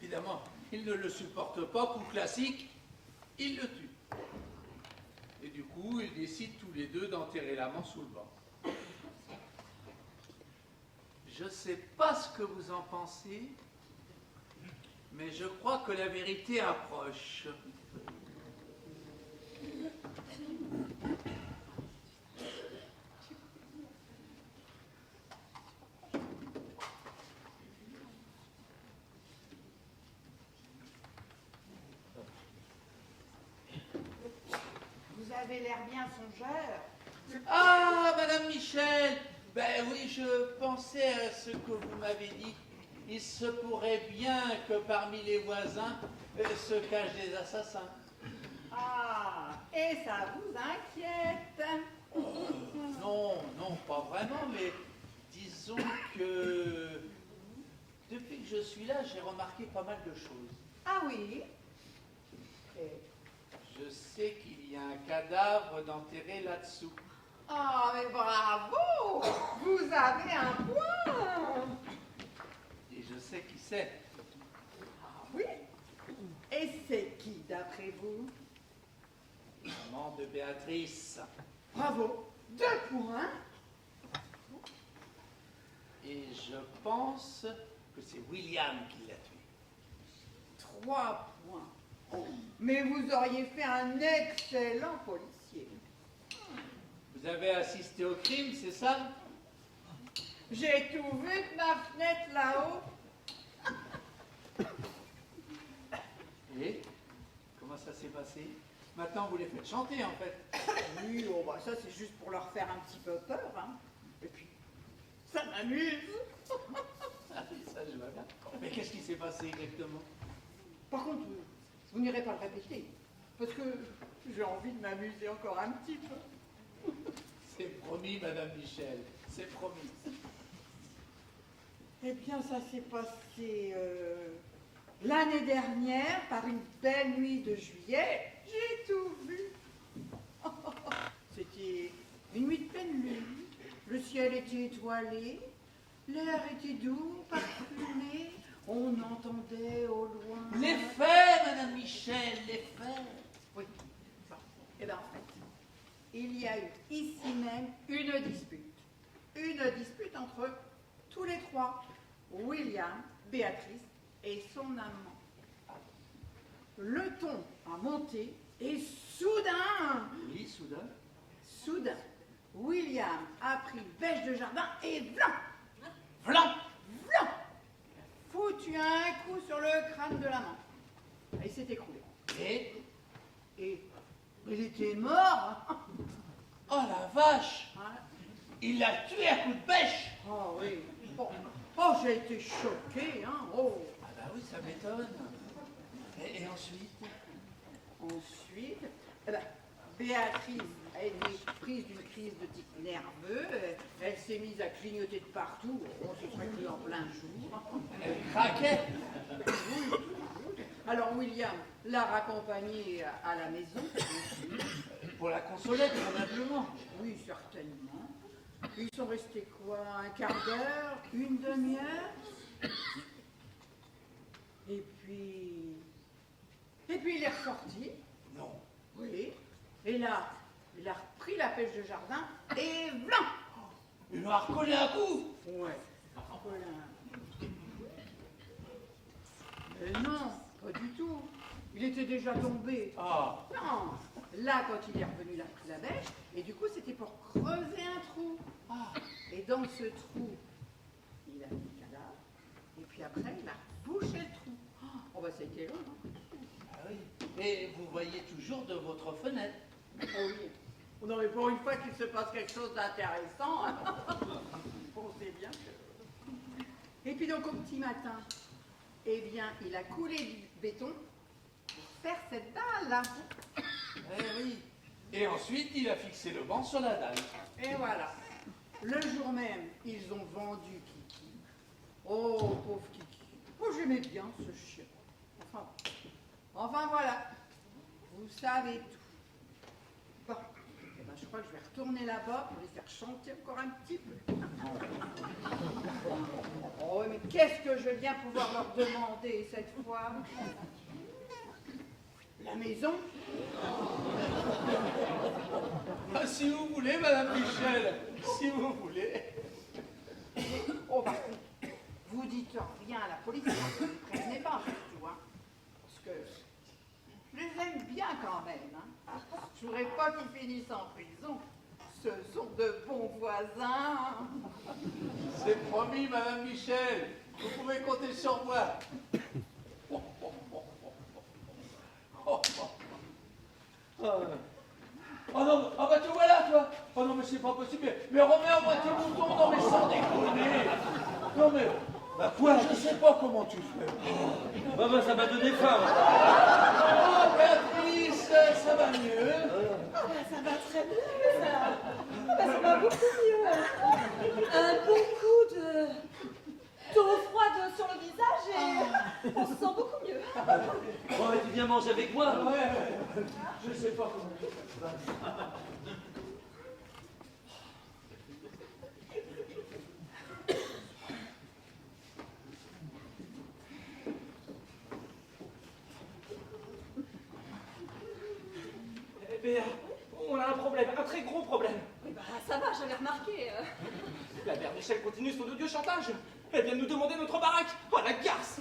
Évidemment, il ne le supporte pas, coup classique, il le tue. Et du coup, ils décident tous les deux d'enterrer l'amant sous le banc. Je ne sais pas ce que vous en pensez, mais je crois que la vérité approche. Vous avez l'air bien songeur. Ah, Madame Michel, ben oui, je pensais à ce que vous m'avez dit. Il se pourrait bien que parmi les voisins se cachent des assassins. Ah, et ça vous inquiète? Non, pas vraiment, mais disons que depuis que je suis là, j'ai remarqué pas mal de choses. Ah oui? Je sais qu'il y a un cadavre d'enterré là-dessous. Ah, mais bravo! Vous avez un point! Et je sais qui c'est. Ah oui? Et c'est qui, d'après vous? Maman de Béatrice. Bravo! 2 points! Et je pense que c'est William qui l'a tué. 3 points. Oh, mais vous auriez fait un excellent policier. Vous avez assisté au crime, c'est ça? J'ai tout vu de ma fenêtre là-haut. Et comment ça s'est passé? Maintenant, vous les faites chanter, en fait. Oui, oh, bah ça c'est juste pour leur faire un petit peu peur, hein. Et puis, ça m'amuse. Ah oui, ça, je vois bien. Mais qu'est-ce qui s'est passé exactement? Par contre, vous n'irez pas le répéter, parce que j'ai envie de m'amuser encore un petit peu. C'est promis, Madame Michel, c'est promis. Eh bien, ça s'est passé l'année dernière, par une belle nuit de juillet. J'ai tout vu. C'était une nuit de pleine lune. Le ciel était étoilé, l'air était doux, parfumé. On entendait au loin... Les faits, Madame Michel, les faits. Oui. Bon. Eh bien, en fait, il y a eu ici même une dispute. Une dispute entre tous les trois. William, Béatrice et son amant. Le ton a monté et soudain, Oui, soudain. William a pris bêche de jardin et vlan, Vlan! foutu un coup sur le crâne de l'amant. Et il s'est écroulé. Et Et il était mort. oh la vache! Hein. Il l'a tué à coups de pêche! Oh oui. Oh, j'ai été choquée, hein. Oh. Ah bah oui, ça m'étonne. Et ensuite? Ensuite, eh ben, Béatrice a été prise d'une crise de type nerveux. Elle s'est mise à clignoter de partout. On se serait cru en plein jour. Elle craquait. Alors William l'a raccompagnée à la maison. Pour la consoler, probablement. Oui, certainement. Ils sont restés quoi? Un quart d'heure? Une demi-heure? Et puis il est ressorti. Non. Oui. Et là, il a repris la pêche de jardin et blanc. Il m'a recollé un coup. Ouais. Voilà. Mais non, pas du tout. Il était déjà tombé. Ah. Non. Là, quand il est revenu, il a pris la bêche, et du coup, c'était pour creuser un trou. Ah. Et dans ce trou, il a mis le cadavre, et puis après, il a bouché le trou. Oh, bah, ça a été long, hein. Ah oui. Et vous voyez toujours de votre fenêtre. Ah oui. Non, mais pour une fois qu'il se passe quelque chose d'intéressant, hein. On sait bien que... Et puis donc, au petit matin, eh bien, il a coulé du béton pour faire cette dalle. Eh oui. Et ensuite, il a fixé le banc sur la dalle. Et voilà. Le jour même, ils ont vendu Kiki. Oh, pauvre Kiki. Moi, j'aimais bien ce chien. Enfin, voilà. Vous savez tout. Bon, eh ben, je crois que je vais retourner là-bas pour les faire chanter encore un petit peu. Oh, mais qu'est-ce que je vais bien pouvoir leur demander cette fois? La maison? Ah, si vous voulez, Madame Michel, si vous voulez. Oh, par contre, vous dites rien à la police, ne vous prévenez pas surtout, hein. Parce que je les aime bien quand même, hein. Je voudrais pas qu'ils finissent en prison. Ce sont de bons voisins. C'est promis, Madame Michel. Vous pouvez compter sur moi. Oh non, ah bah te voilà toi. Oh non mais c'est pas possible. Mais remets-moi tes boutons, non mais sans déconner. Non mais, bah quoi? Je sais pas comment tu fais. Bah, ça m'a donné faim. Oh Béatrice, ça va mieux. Ah bah, ça va très bien, ça. Ah bah, ça va beaucoup mieux. Un bon coup d'eau froide sur le visage et on se sent beaucoup mieux. Bon, et tu viens manger avec moi? Ouais, je sais pas comment. Mais on a un problème, un très gros problème. Oui, bah, ça va, j'avais remarqué. La mère Michel continue son odieux chantage. Elle vient de nous demander notre baraque. Oh la garce!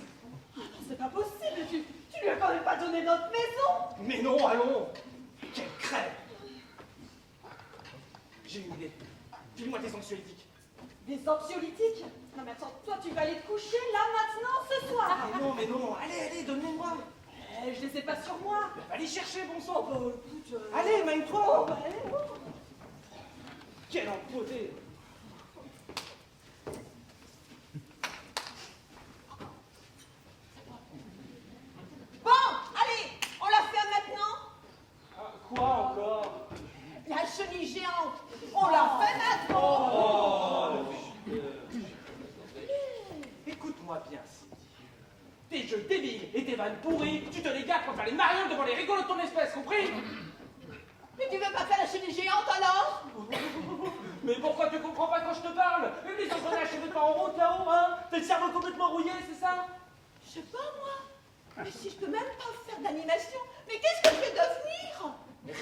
C'est pas possible, tu lui as quand même pas donné notre maison. Mais non, allons! Quelle crève! J'ai une idée. File-moi tes anxiolytiques. Des anxiolytiques? Non mais attends, toi tu vas aller te coucher là maintenant ce soir. Mais non, allez, donne-les-moi. Je les ai pas sur moi. Va les chercher, bon sang. Oh bah écoute... Allez, mine-toi. Oh bah allez, oh. Quelle empoté! Bon, allez, on la fait maintenant. Quoi encore? La chenille géante, on la fait maintenant. Écoute-moi bien, Cindy. Tes jeux débiles et tes vannes pourries, tu te les gardes pour faire les marions devant les rigolos de ton espèce, compris? Mais tu veux pas faire la chenille géante alors? Mais pourquoi tu comprends pas quand je te parle? Les engrenages complètement en route là-haut, hein? T'as le cerveau complètement rouillé, c'est ça? Je sais pas moi. Mais si je peux même pas faire d'animation, mais qu'est-ce que je vais devenir?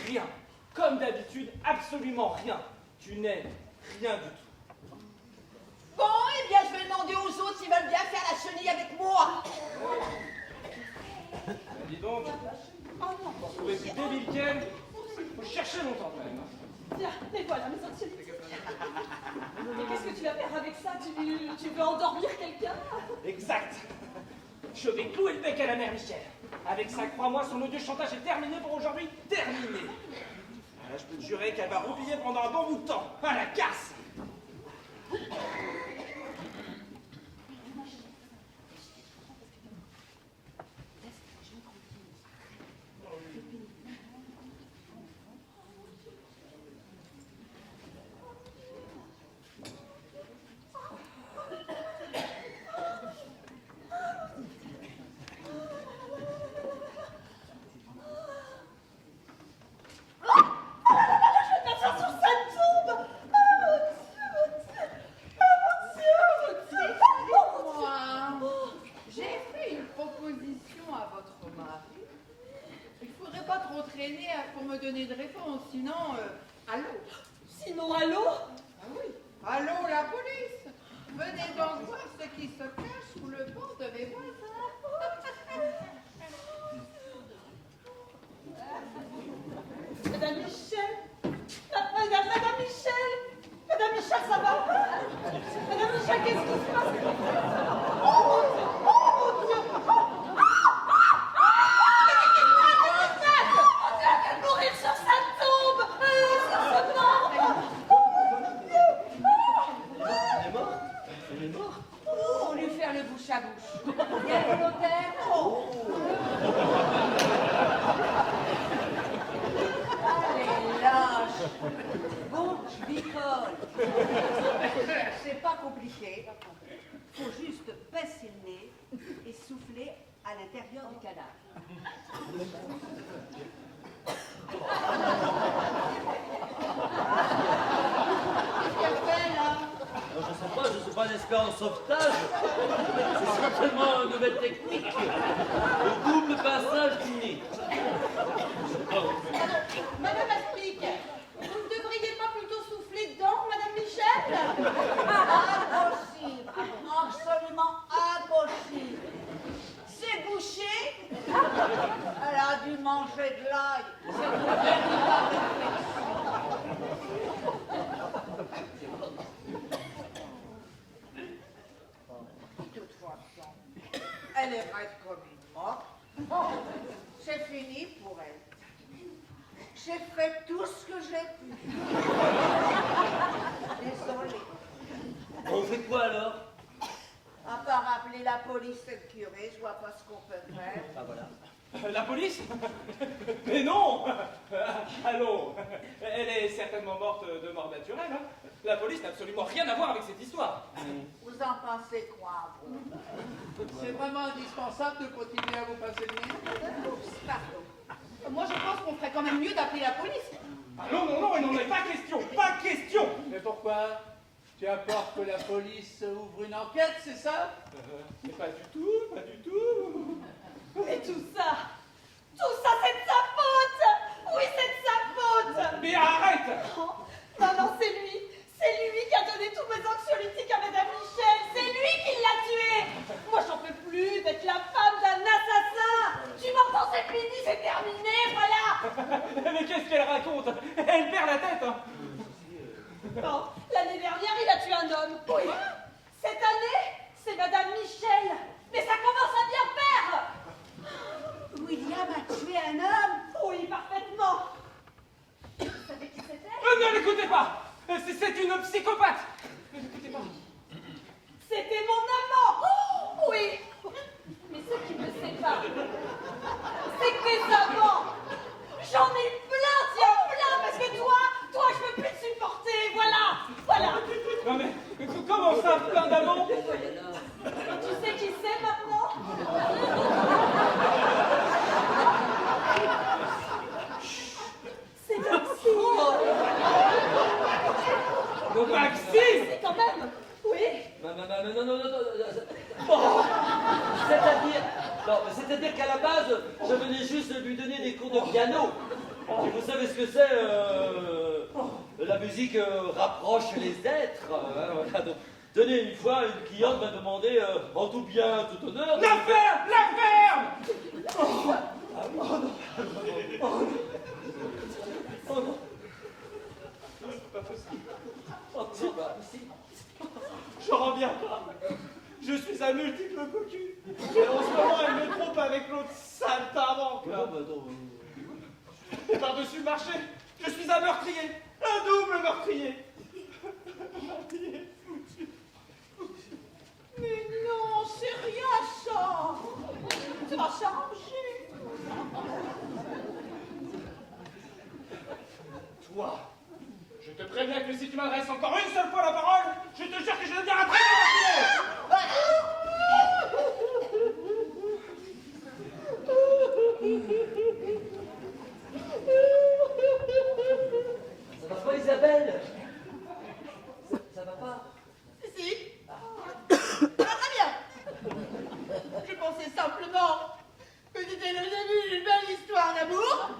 Rien. Comme d'habitude, absolument rien. Tu n'es rien du tout. Bon, eh bien je vais demander aux autres s'ils qui veulent bien faire la chenille avec moi. Dis donc, Oh non, pour trouver plus débile qu'elle, faut chercher longtemps quand même. Tiens, et voilà mes anxiolytiques. Mais qu'est-ce que tu vas faire avec ça? Tu veux endormir quelqu'un? Exact. Je vais clouer le bec à la mère Michel. Avec ça, crois-moi, son odieux chantage est terminé pour aujourd'hui. Terminé. Là, je peux te jurer qu'elle va roupiller pendant un bon bout de temps. À la casse. J'ai fait une proposition à votre mari. Il ne faudrait pas trop traîner pour me donner de réponse, sinon, allô? Sinon, allô? Ah oui, allô la police? Venez donc voir ce qui se cache sous le banc de mes voisins. Madame Michel? Madame Michel? Madame Michel, ça va? Madame Michel, qu'est-ce qui se passe? Oh mon Dieu! Elle va mourir sur sa tombe! Sur ce banc! Elle est morte? Elle est morte? Oh, lui faire le bouche à bouche. Bien volontaire. Oh. Allez, lâche. Bon, je picole. C'est pas compliqué. Faut juste baisser le nez et souffler à l'intérieur du cadavre. Qu'est-ce qu'elle fait là? Je sais pas, je suis pas un expert en sauvetage. C'est certainement une nouvelle technique. Le double passage du nez. Madame Aspic, vous ne devriez pas plutôt souffler dedans, Madame Michel? Impossible, absolument impossible. C'est bouché. Elle a dû manger de l'ail. C'est une véritable de toute façon, elle est reste comme une morte. C'est fini pour elle. J'ai fait tout ce que j'ai pu. Désolée. On fait quoi alors? À part appeler la police et le curé, je vois pas ce qu'on peut faire. Ah voilà. La police? Mais non. Allô? Elle est certainement morte de mort naturelle. Hein. La police n'a absolument rien à voir avec cette histoire. Vous en pensez quoi, vous? C'est vraiment indispensable de continuer à vous passer le nez. Oups, pardon. Moi, je pense qu'on ferait quand même mieux d'appeler la police. Ah non, non, non, il n'en est pas question. Pas question. Mais pourquoi? Tu as peur que la police ouvre une enquête, c'est ça? Mais pas du tout, pas du tout. Mais tout ça, c'est de sa faute! Oui, c'est de sa faute! Mais arrête! Oh, non, non, c'est lui qui a donné tous mes anxiolytiques à Madame Michel! C'est lui qui l'a tué! Moi, j'en peux plus d'être la femme d'un assassin! Tu m'entends, c'est fini, c'est terminé, voilà! Mais qu'est-ce qu'elle raconte? Elle perd la tête, hein. Non, l'année dernière, il a tué un homme. Oui. Cette année, c'est Madame Michel. Mais ça commence à bien faire! William a tué un homme? Oui, parfaitement. Vous savez qui c'était? Ne l'écoutez pas! C'est une psychopathe! Ne l'écoutez pas! C'était mon amant! Oh, oui! Mais ce qui me sépare, c'est que tes amants, j'en ai plein, tiens, plein, parce que toi, je peux plus te supporter, voilà! Non mais, comment ça, plein d'amants? Tu sais qui c'est maintenant? C'est Maxime! Maxime! C'est quand même, oui! Non. C'est-à-dire qu'à la base, je venais juste lui donner des cours de piano. Et vous savez ce que c'est la musique rapproche les êtres. Voilà, Tenez, une fois, une cliente m'a demandé, en tout bien, tout honneur... de La lui faire- ferme! La ferme! Oh non. C'est pas possible. Oh, c'est pas possible. Je reviens pas. Je suis un multiple cocu. Et en ce moment, elle me trompe avec l'autre saltimbanque, Non, là. bah non. Et par-dessus le marché, je suis un meurtrier. Un double meurtrier. Mais non, c'est rien ça. Ça va s'arranger. Toi, je te préviens que si tu m'adresses encore une seule fois la parole, je te jure que je deviens un très Ça va pas, Isabelle? Ça va pas? Si. Très bien. Je pensais simplement que c'était le début d'une belle histoire d'amour.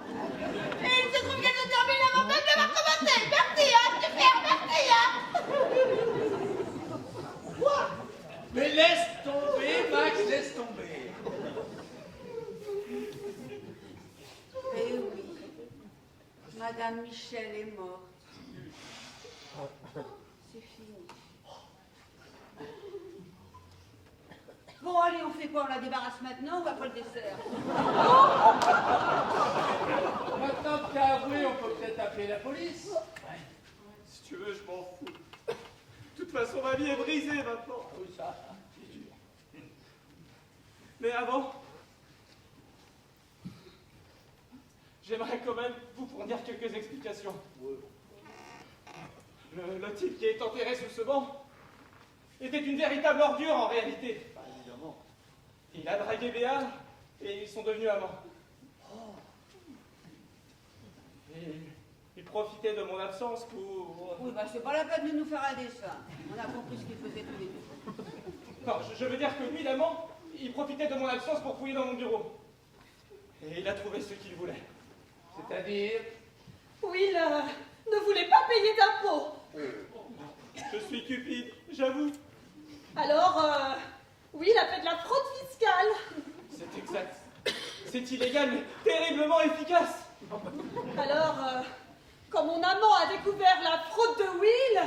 Et il se trouve qu'elle se termine avant même de recommencer. Merci, hein, super, merci, hein. Mais laisse tomber, Max, laisse tomber. Eh oui, Madame Michel est morte. C'est fini. Bon, allez, on fait quoi? On la débarrasse maintenant ou après le dessert? Maintenant que t'as avoué, on peut peut-être appeler la police. Si tu veux, je m'en fous. De toute façon, ma vie est brisée maintenant. Tout ça. Mais avant, j'aimerais quand même vous fournir quelques explications. Le type qui est enterré sous ce banc était une véritable ordure en réalité. Évidemment. Il a dragué Béa et ils sont devenus amants. Et il profitait de mon absence pour... Oui, bah c'est pas la peine de nous faire un dessin. On a compris ce qu'il faisait tous les deux. Non, je veux dire que lui, l'amant, il profitait de mon absence pour fouiller dans mon bureau. Et il a trouvé ce qu'il voulait. C'est-à-dire, Will ne voulait pas payer d'impôts. Je suis cupide, j'avoue. Alors, Will a fait de la fraude fiscale. C'est exact. C'est illégal, mais terriblement efficace. Alors, quand mon amant a découvert la fraude de Will,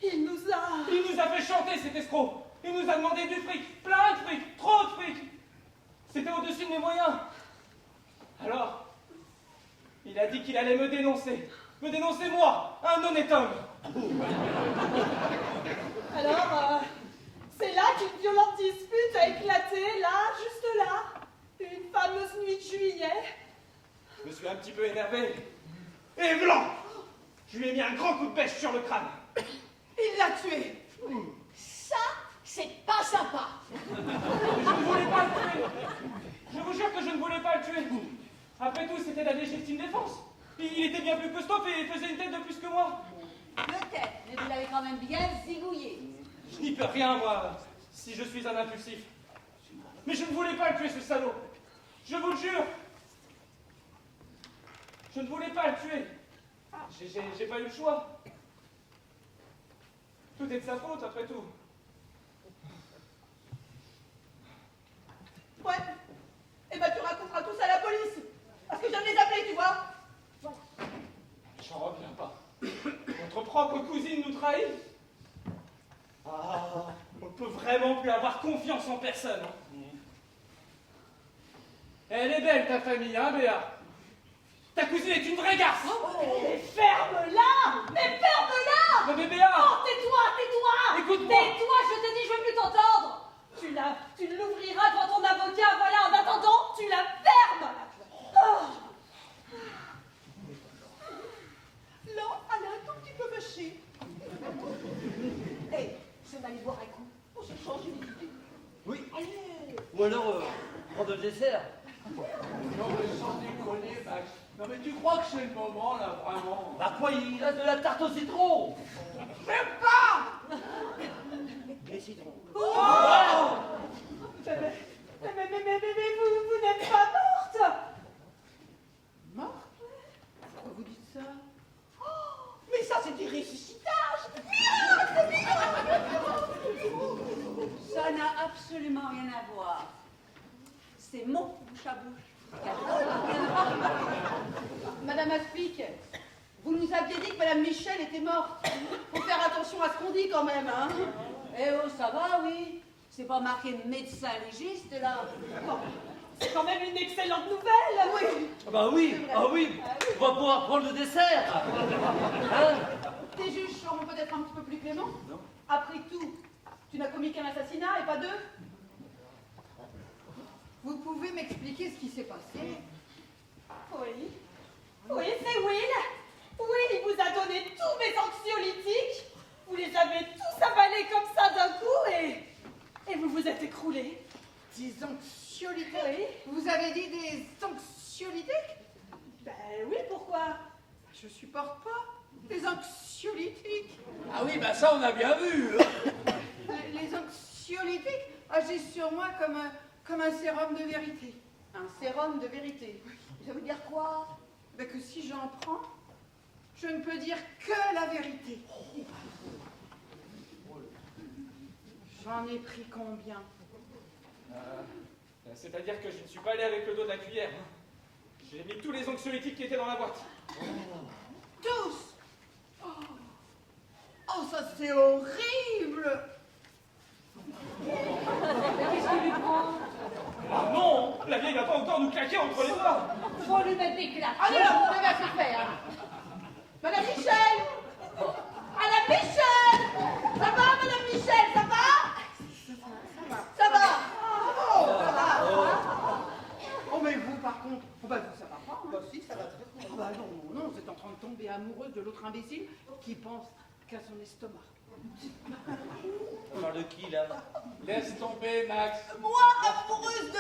il nous a fait chanter, cet escroc. Il nous a demandé du fric, plein de fric, trop de fric. C'était au-dessus de mes moyens. Alors, il a dit qu'il allait me dénoncer. Me dénoncer moi, un honnête homme. Alors, c'est là qu'une violente dispute a éclaté, là, juste là, une fameuse nuit de juillet. Je me suis un petit peu énervé. Et blanc, je lui ai mis un grand coup de bêche sur le crâne. Il l'a tué. Ça, c'est pas sympa. Je ne voulais pas le tuer. Je vous jure que je ne voulais pas le tuer. Après tout, c'était la légitime défense. Il était bien plus costaud et faisait une tête de plus que moi. Peut-être, mais vous l'avez quand même bien zigouillé. Je n'y peux rien, moi, si je suis un impulsif. Mais je ne voulais pas le tuer, ce salaud. Je vous le jure. Je ne voulais pas le tuer. J'ai pas eu le choix. Tout est de sa faute, après tout. Ouais. Eh ben, tu raconteras tout ça à la police. Parce que je viens de les appeler, tu vois. J'en reviens pas. Notre propre cousine nous trahit. Ah, on ne peut vraiment plus avoir confiance en personne. Hein. Elle est belle, ta famille, hein, Béa? Ta cousine est une vraie garce. Mais ferme-la! Mais ferme-la! Mais Béa! Oh, tais-toi, tais-toi! Écoute-moi. Tais-toi, je te dis, je veux plus t'entendre! Tu l'ouvriras devant ton avocat, voilà, en attendant, tu la fermes! Oh. Là, elle est un tout petit peu fâchée. Hé, si on allait boire un coup, on se change d'idée. Oui. Allez. Ou alors, prendre le dessert. non mais sans déconner, Max. Non mais tu crois que c'est le moment là, vraiment? Bah quoi, il reste de la tarte au citron. Même pas. Les citrons. Oh. Mais vous n'êtes pas morte! Morte? Pourquoi vous dites ça? Oh, mais ça, c'est du ressuscitage. Merde, c'est mignon. non, bouche à bouche. Madame Aspic, vous nous aviez dit que Madame Michel était morte. Faut faire attention à ce qu'on dit quand même, hein. Eh oh, ça va, oui. C'est pas marqué médecin légiste, là. Bon, C'est quand même une excellente nouvelle. oui. Ah bah oui, ah oui, on va pouvoir prendre le dessert. Hein? Tes juges seront peut-être un petit peu plus cléments. Non. Après tout, tu n'as commis qu'un assassinat et pas deux. Vous pouvez m'expliquer ce qui s'est passé? Oui. Oui, c'est Will. Will, il vous a donné tous mes anxiolytiques. Vous les avez tous avalés comme ça d'un coup et vous vous êtes écroulés. Des anxiolytiques? Oui. Vous avez dit des anxiolytiques? Ben oui, pourquoi? Je supporte pas des anxiolytiques. Ah oui, bah ça on a bien vu. Hein. Les anxiolytiques agissent sur moi comme un sérum de vérité. Un sérum de vérité. Ça veut dire quoi? Ben que si j'en prends, je ne peux dire que la vérité. J'en ai pris combien? C'est-à-dire que je ne suis pas allé avec le dos de la cuillère. Hein. J'ai mis tous les anxiolytiques qui étaient dans la boîte. Tous! Oh, ça c'est horrible! Qu'est-ce qui lui prend? Ah non, la vieille va pas encore nous claquer entre les doigts. Faut lui mettre des claques. Allez, là, on va se faire. Madame Michel! Madame Michel! Ça va, Madame Michel, ça va? Ça va? Oh, ça va! Oh, mais vous, par contre, oh, bah, vous, ça va pas, hein? Bah si, ça va très bien. Oh, bah non, non, vous êtes en train de tomber amoureuse de l'autre imbécile qui pense qu'à son estomac. On parle de qui là? Laisse tomber, Max. Moi, amoureuse de...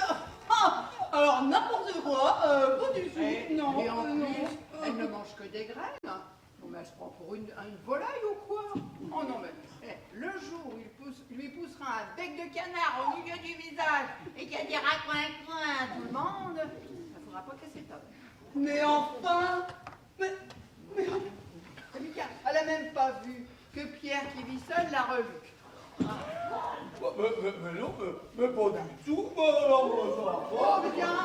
Ah, alors, n'importe quoi, pas du tout. Non, Et en non. plus, elle ne mange que des graines. Bon, mais elle se prend pour une volaille ou quoi? Oh non, mais le jour où lui poussera un bec de canard au milieu du visage et qu'elle dira coin à tout le monde, ça ne fera pas casser top. Mais enfin! Mais elle a même pas vu que Pierre qui vit seul l'a revu. Mais non, mais pas du tout. Oh bien,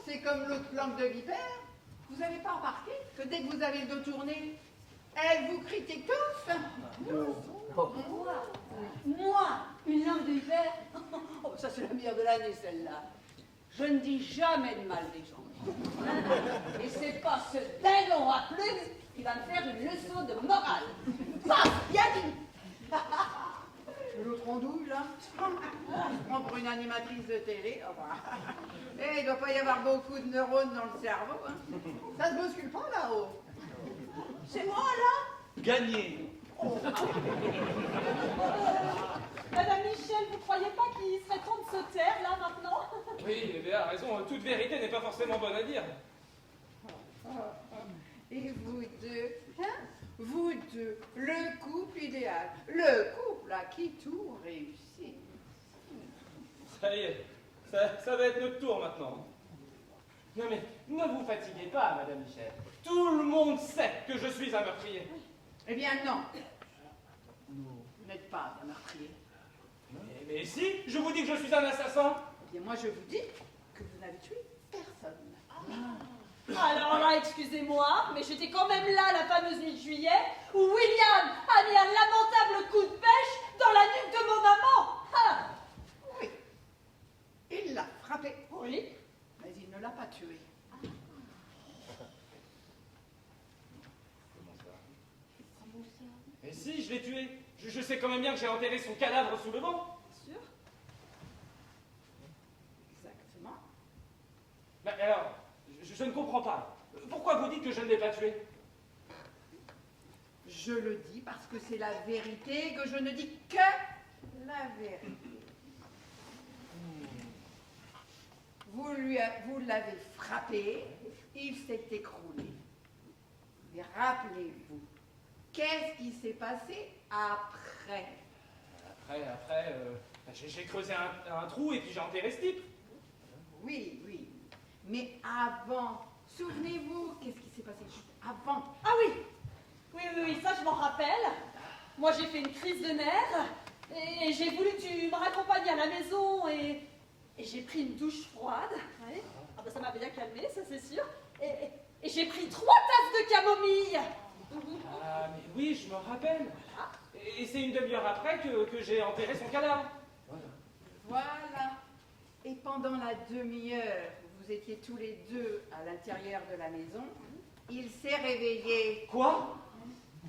c'est comme l'autre langue de vipère. Vous n'avez pas remarqué que dès que vous avez le dos tourné, elle vous critique tous? Moi, une langue de hiver. Oh, ça c'est la meilleure de l'année, celle-là. Je ne dis jamais de mal des gens. Et c'est pas ce dingon à plumes qui va me faire une leçon de morale. Paf, bien dit. L'autre andouille, là, je prends pour une animatrice de télé. Oh, bah. Il ne doit pas y avoir beaucoup de neurones dans le cerveau. Hein. Ça se bouscule pas là-haut. C'est moi, là? Gagné. Madame Michel, vous croyez pas qu'il serait temps de se taire, là, maintenant? Oui, Béa a raison. Toute vérité n'est pas forcément bonne à dire. Et vous deux, hein? Vous deux, le couple idéal. Le couple à qui tout réussit. Ça y est, ça va être notre tour maintenant. Non mais, ne vous fatiguez pas, Madame Michel. Tout le monde sait que je suis un meurtrier. Eh bien non. Vous n'êtes pas un meurtrier. Mais si, je vous dis que je suis un assassin. Eh bien moi je vous dis que vous n'avez tué personne. Alors là, excusez-moi, mais j'étais quand même là la fameuse nuit de juillet où William a mis un lamentable coup de pêche dans la nuque de mon maman. Ah, Oui. Il l'a frappé. oui. Mais il ne l'a pas tué. Mais si, je l'ai tué. Je sais quand même bien que j'ai enterré son cadavre sous le vent. Bien sûr. Exactement. Mais alors, je ne comprends pas. Pourquoi vous dites que je ne l'ai pas tué? Je le dis parce que c'est la vérité, que je ne dis que la vérité. Vous l'avez frappé, il s'est écroulé. Mais rappelez-vous, qu'est-ce qui s'est passé après? Après, j'ai creusé un trou et puis j'ai enterré ce type. Oui, oui. Mais avant, souvenez-vous, qu'est-ce qui s'est passé juste avant? Ah oui. Oui, ça je m'en rappelle. Moi j'ai fait une crise de nerfs et j'ai voulu que tu me raccompagnes à la maison et Et j'ai pris une douche froide. Ouais. Ah bah ça m'a bien calmé, ça c'est sûr. Et j'ai pris 3 tasses de camomille. Ah, mais oui, je me rappelle. Et c'est une demi-heure après que j'ai enterré son cadavre. Voilà. Et pendant la demi-heure où vous étiez tous les deux à l'intérieur de la maison, il s'est réveillé. Quoi?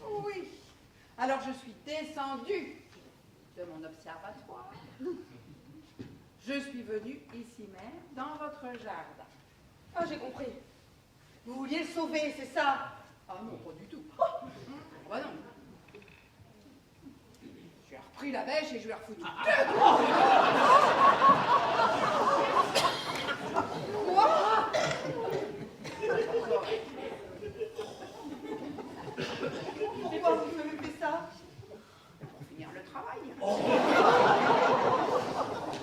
Oui. Alors je suis descendue de mon observatoire. Je suis venue ici même, dans votre jardin. Ah, j'ai compris. Vous vouliez le sauver, c'est ça? Ah non, pas du tout. Bah non. J'ai repris la bêche et je lui ai refoutu deux coups. Quoi? Pourquoi vous avez fait ça? Pour finir le travail.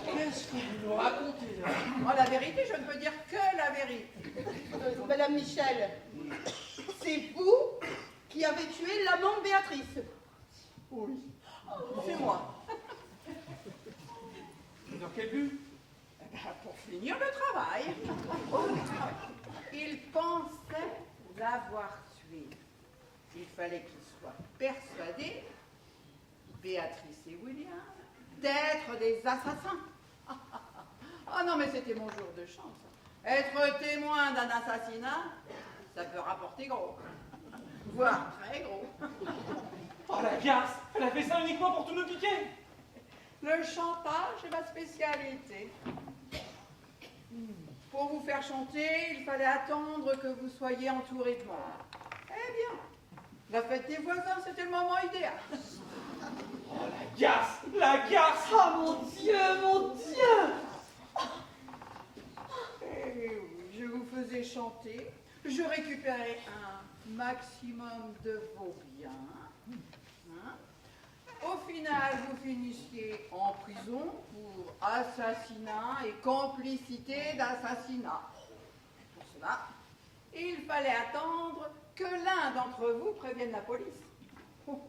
Qu'est-ce que vous nous racontez là? Oh, la vérité, je ne peux dire que la vérité. Madame Michel, c'est vous qui avez tué l'amant de Béatrice? Oui, c'est moi. Dans quel but? Eh ben, pour finir le travail. Il pensait l'avoir tué. Il fallait qu'il soit persuadé, Béatrice et William, d'être des assassins. Ah non, mais c'était mon jour de chance. Être témoin d'un assassinat, ça peut rapporter gros. Voire très gros. Oh la garce! Elle a fait ça uniquement pour tout nous piquer! Le chantage est ma spécialité. Pour vous faire chanter, il fallait attendre que vous soyez entouré de monde. Eh bien, la fête des voisins, c'était le moment idéal. Oh la garce! La garce! Oh mon Dieu, mon Dieu! Eh oui, je vous faisais chanter, je récupérais un maximum de vos biens. Hein. Au final, vous finissiez en prison pour assassinat et complicité d'assassinat. Pour cela, il fallait attendre que l'un d'entre vous prévienne la police. Oh,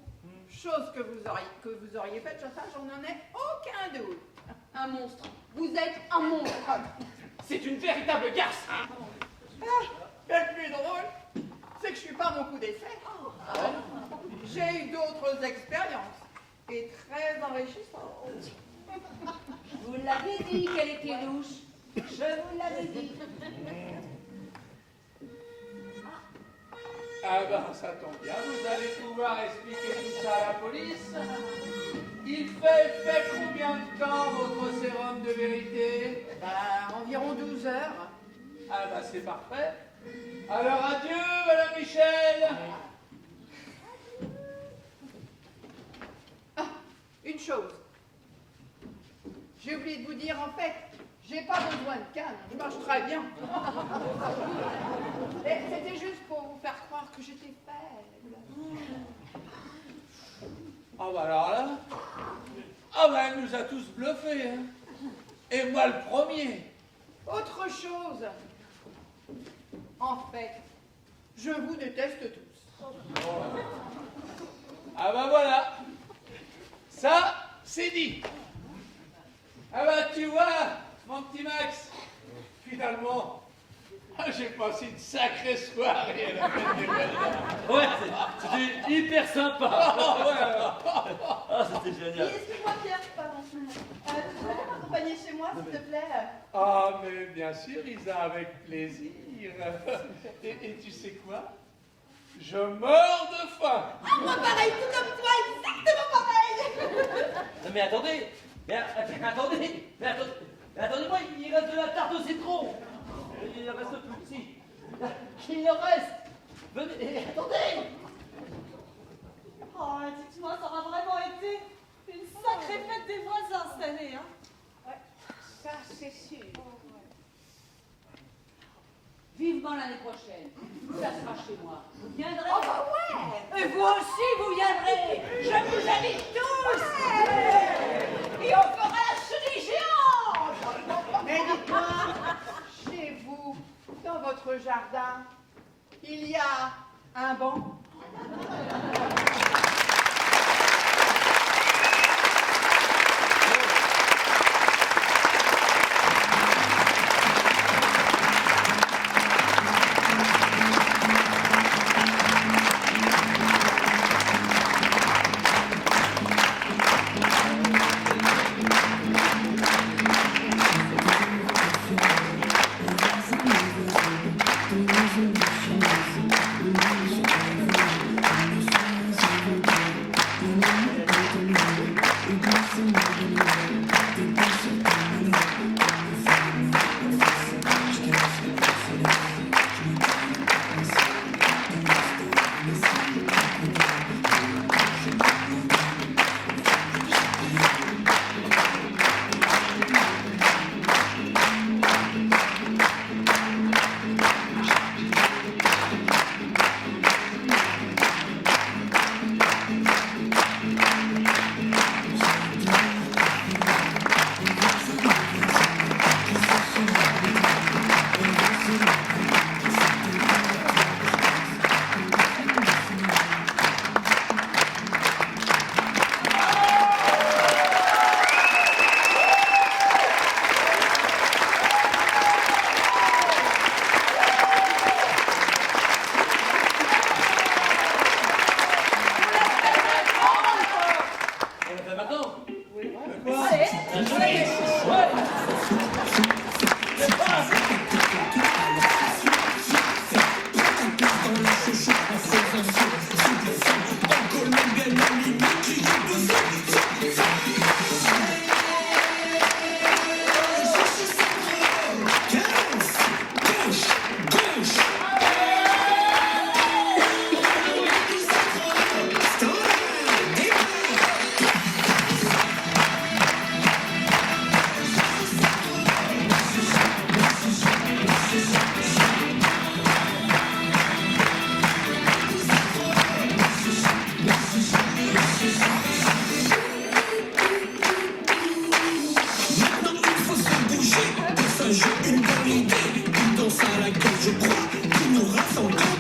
chose que vous auriez faite, ça, j'en ai aucun doute. Un monstre. Vous êtes un monstre. C'est une véritable garce! Ah, le plus drôle, c'est que je suis pas mon coup d'essai. J'ai eu d'autres expériences et très enrichissantes. Je vous l'avais dit qu'elle était louche. Je vous l'avais dit. Ah ben ça tombe bien, vous allez pouvoir expliquer tout ça à la police. Il fait combien de temps votre sérum de vérité? Environ 12 heures. Ah ben c'est parfait. Alors adieu, Madame Michel. Ah, une chose. J'ai oublié de vous dire, en fait, j'ai pas besoin de canne, je marche très bien. Et c'était juste pour vous faire croire que j'étais faible. Ah bah alors là, ah ben elle nous a tous bluffés, hein. Et moi le premier. Autre chose. En fait, je vous déteste tous. Ah bah voilà, ça c'est dit. Ah bah tu vois, mon petit Max, finalement, j'ai passé une sacrée soirée à la fête des voisins. Ouais, c'était hyper sympa. Ah, c'était génial. Excuse-moi Pierre, pardon. Tu pourrais m'accompagner chez moi, s'il te plaît? Ah mais bien sûr, Isa, avec plaisir. Et tu sais quoi? Je meurs de faim. Ah, moi pareil, tout comme toi, exactement pareil! Non, mais attendez, attendez-moi, il reste de la tarte au citron. Il en reste plus, si. Il en reste. Venez, attendez. Oh, dites-moi, ça aura vraiment été une sacrée fête des voisins cette année, hein? Ça, c'est sûr. Vivement l'année prochaine. Ça sera chez moi. Vous viendrez? Oh bah ouais! Et vous aussi, vous viendrez. Je vous invite tous. Et on fera la cerise géante. Mais dites-moi, chez vous, dans votre jardin, il y a un banc? qui nous rassemble.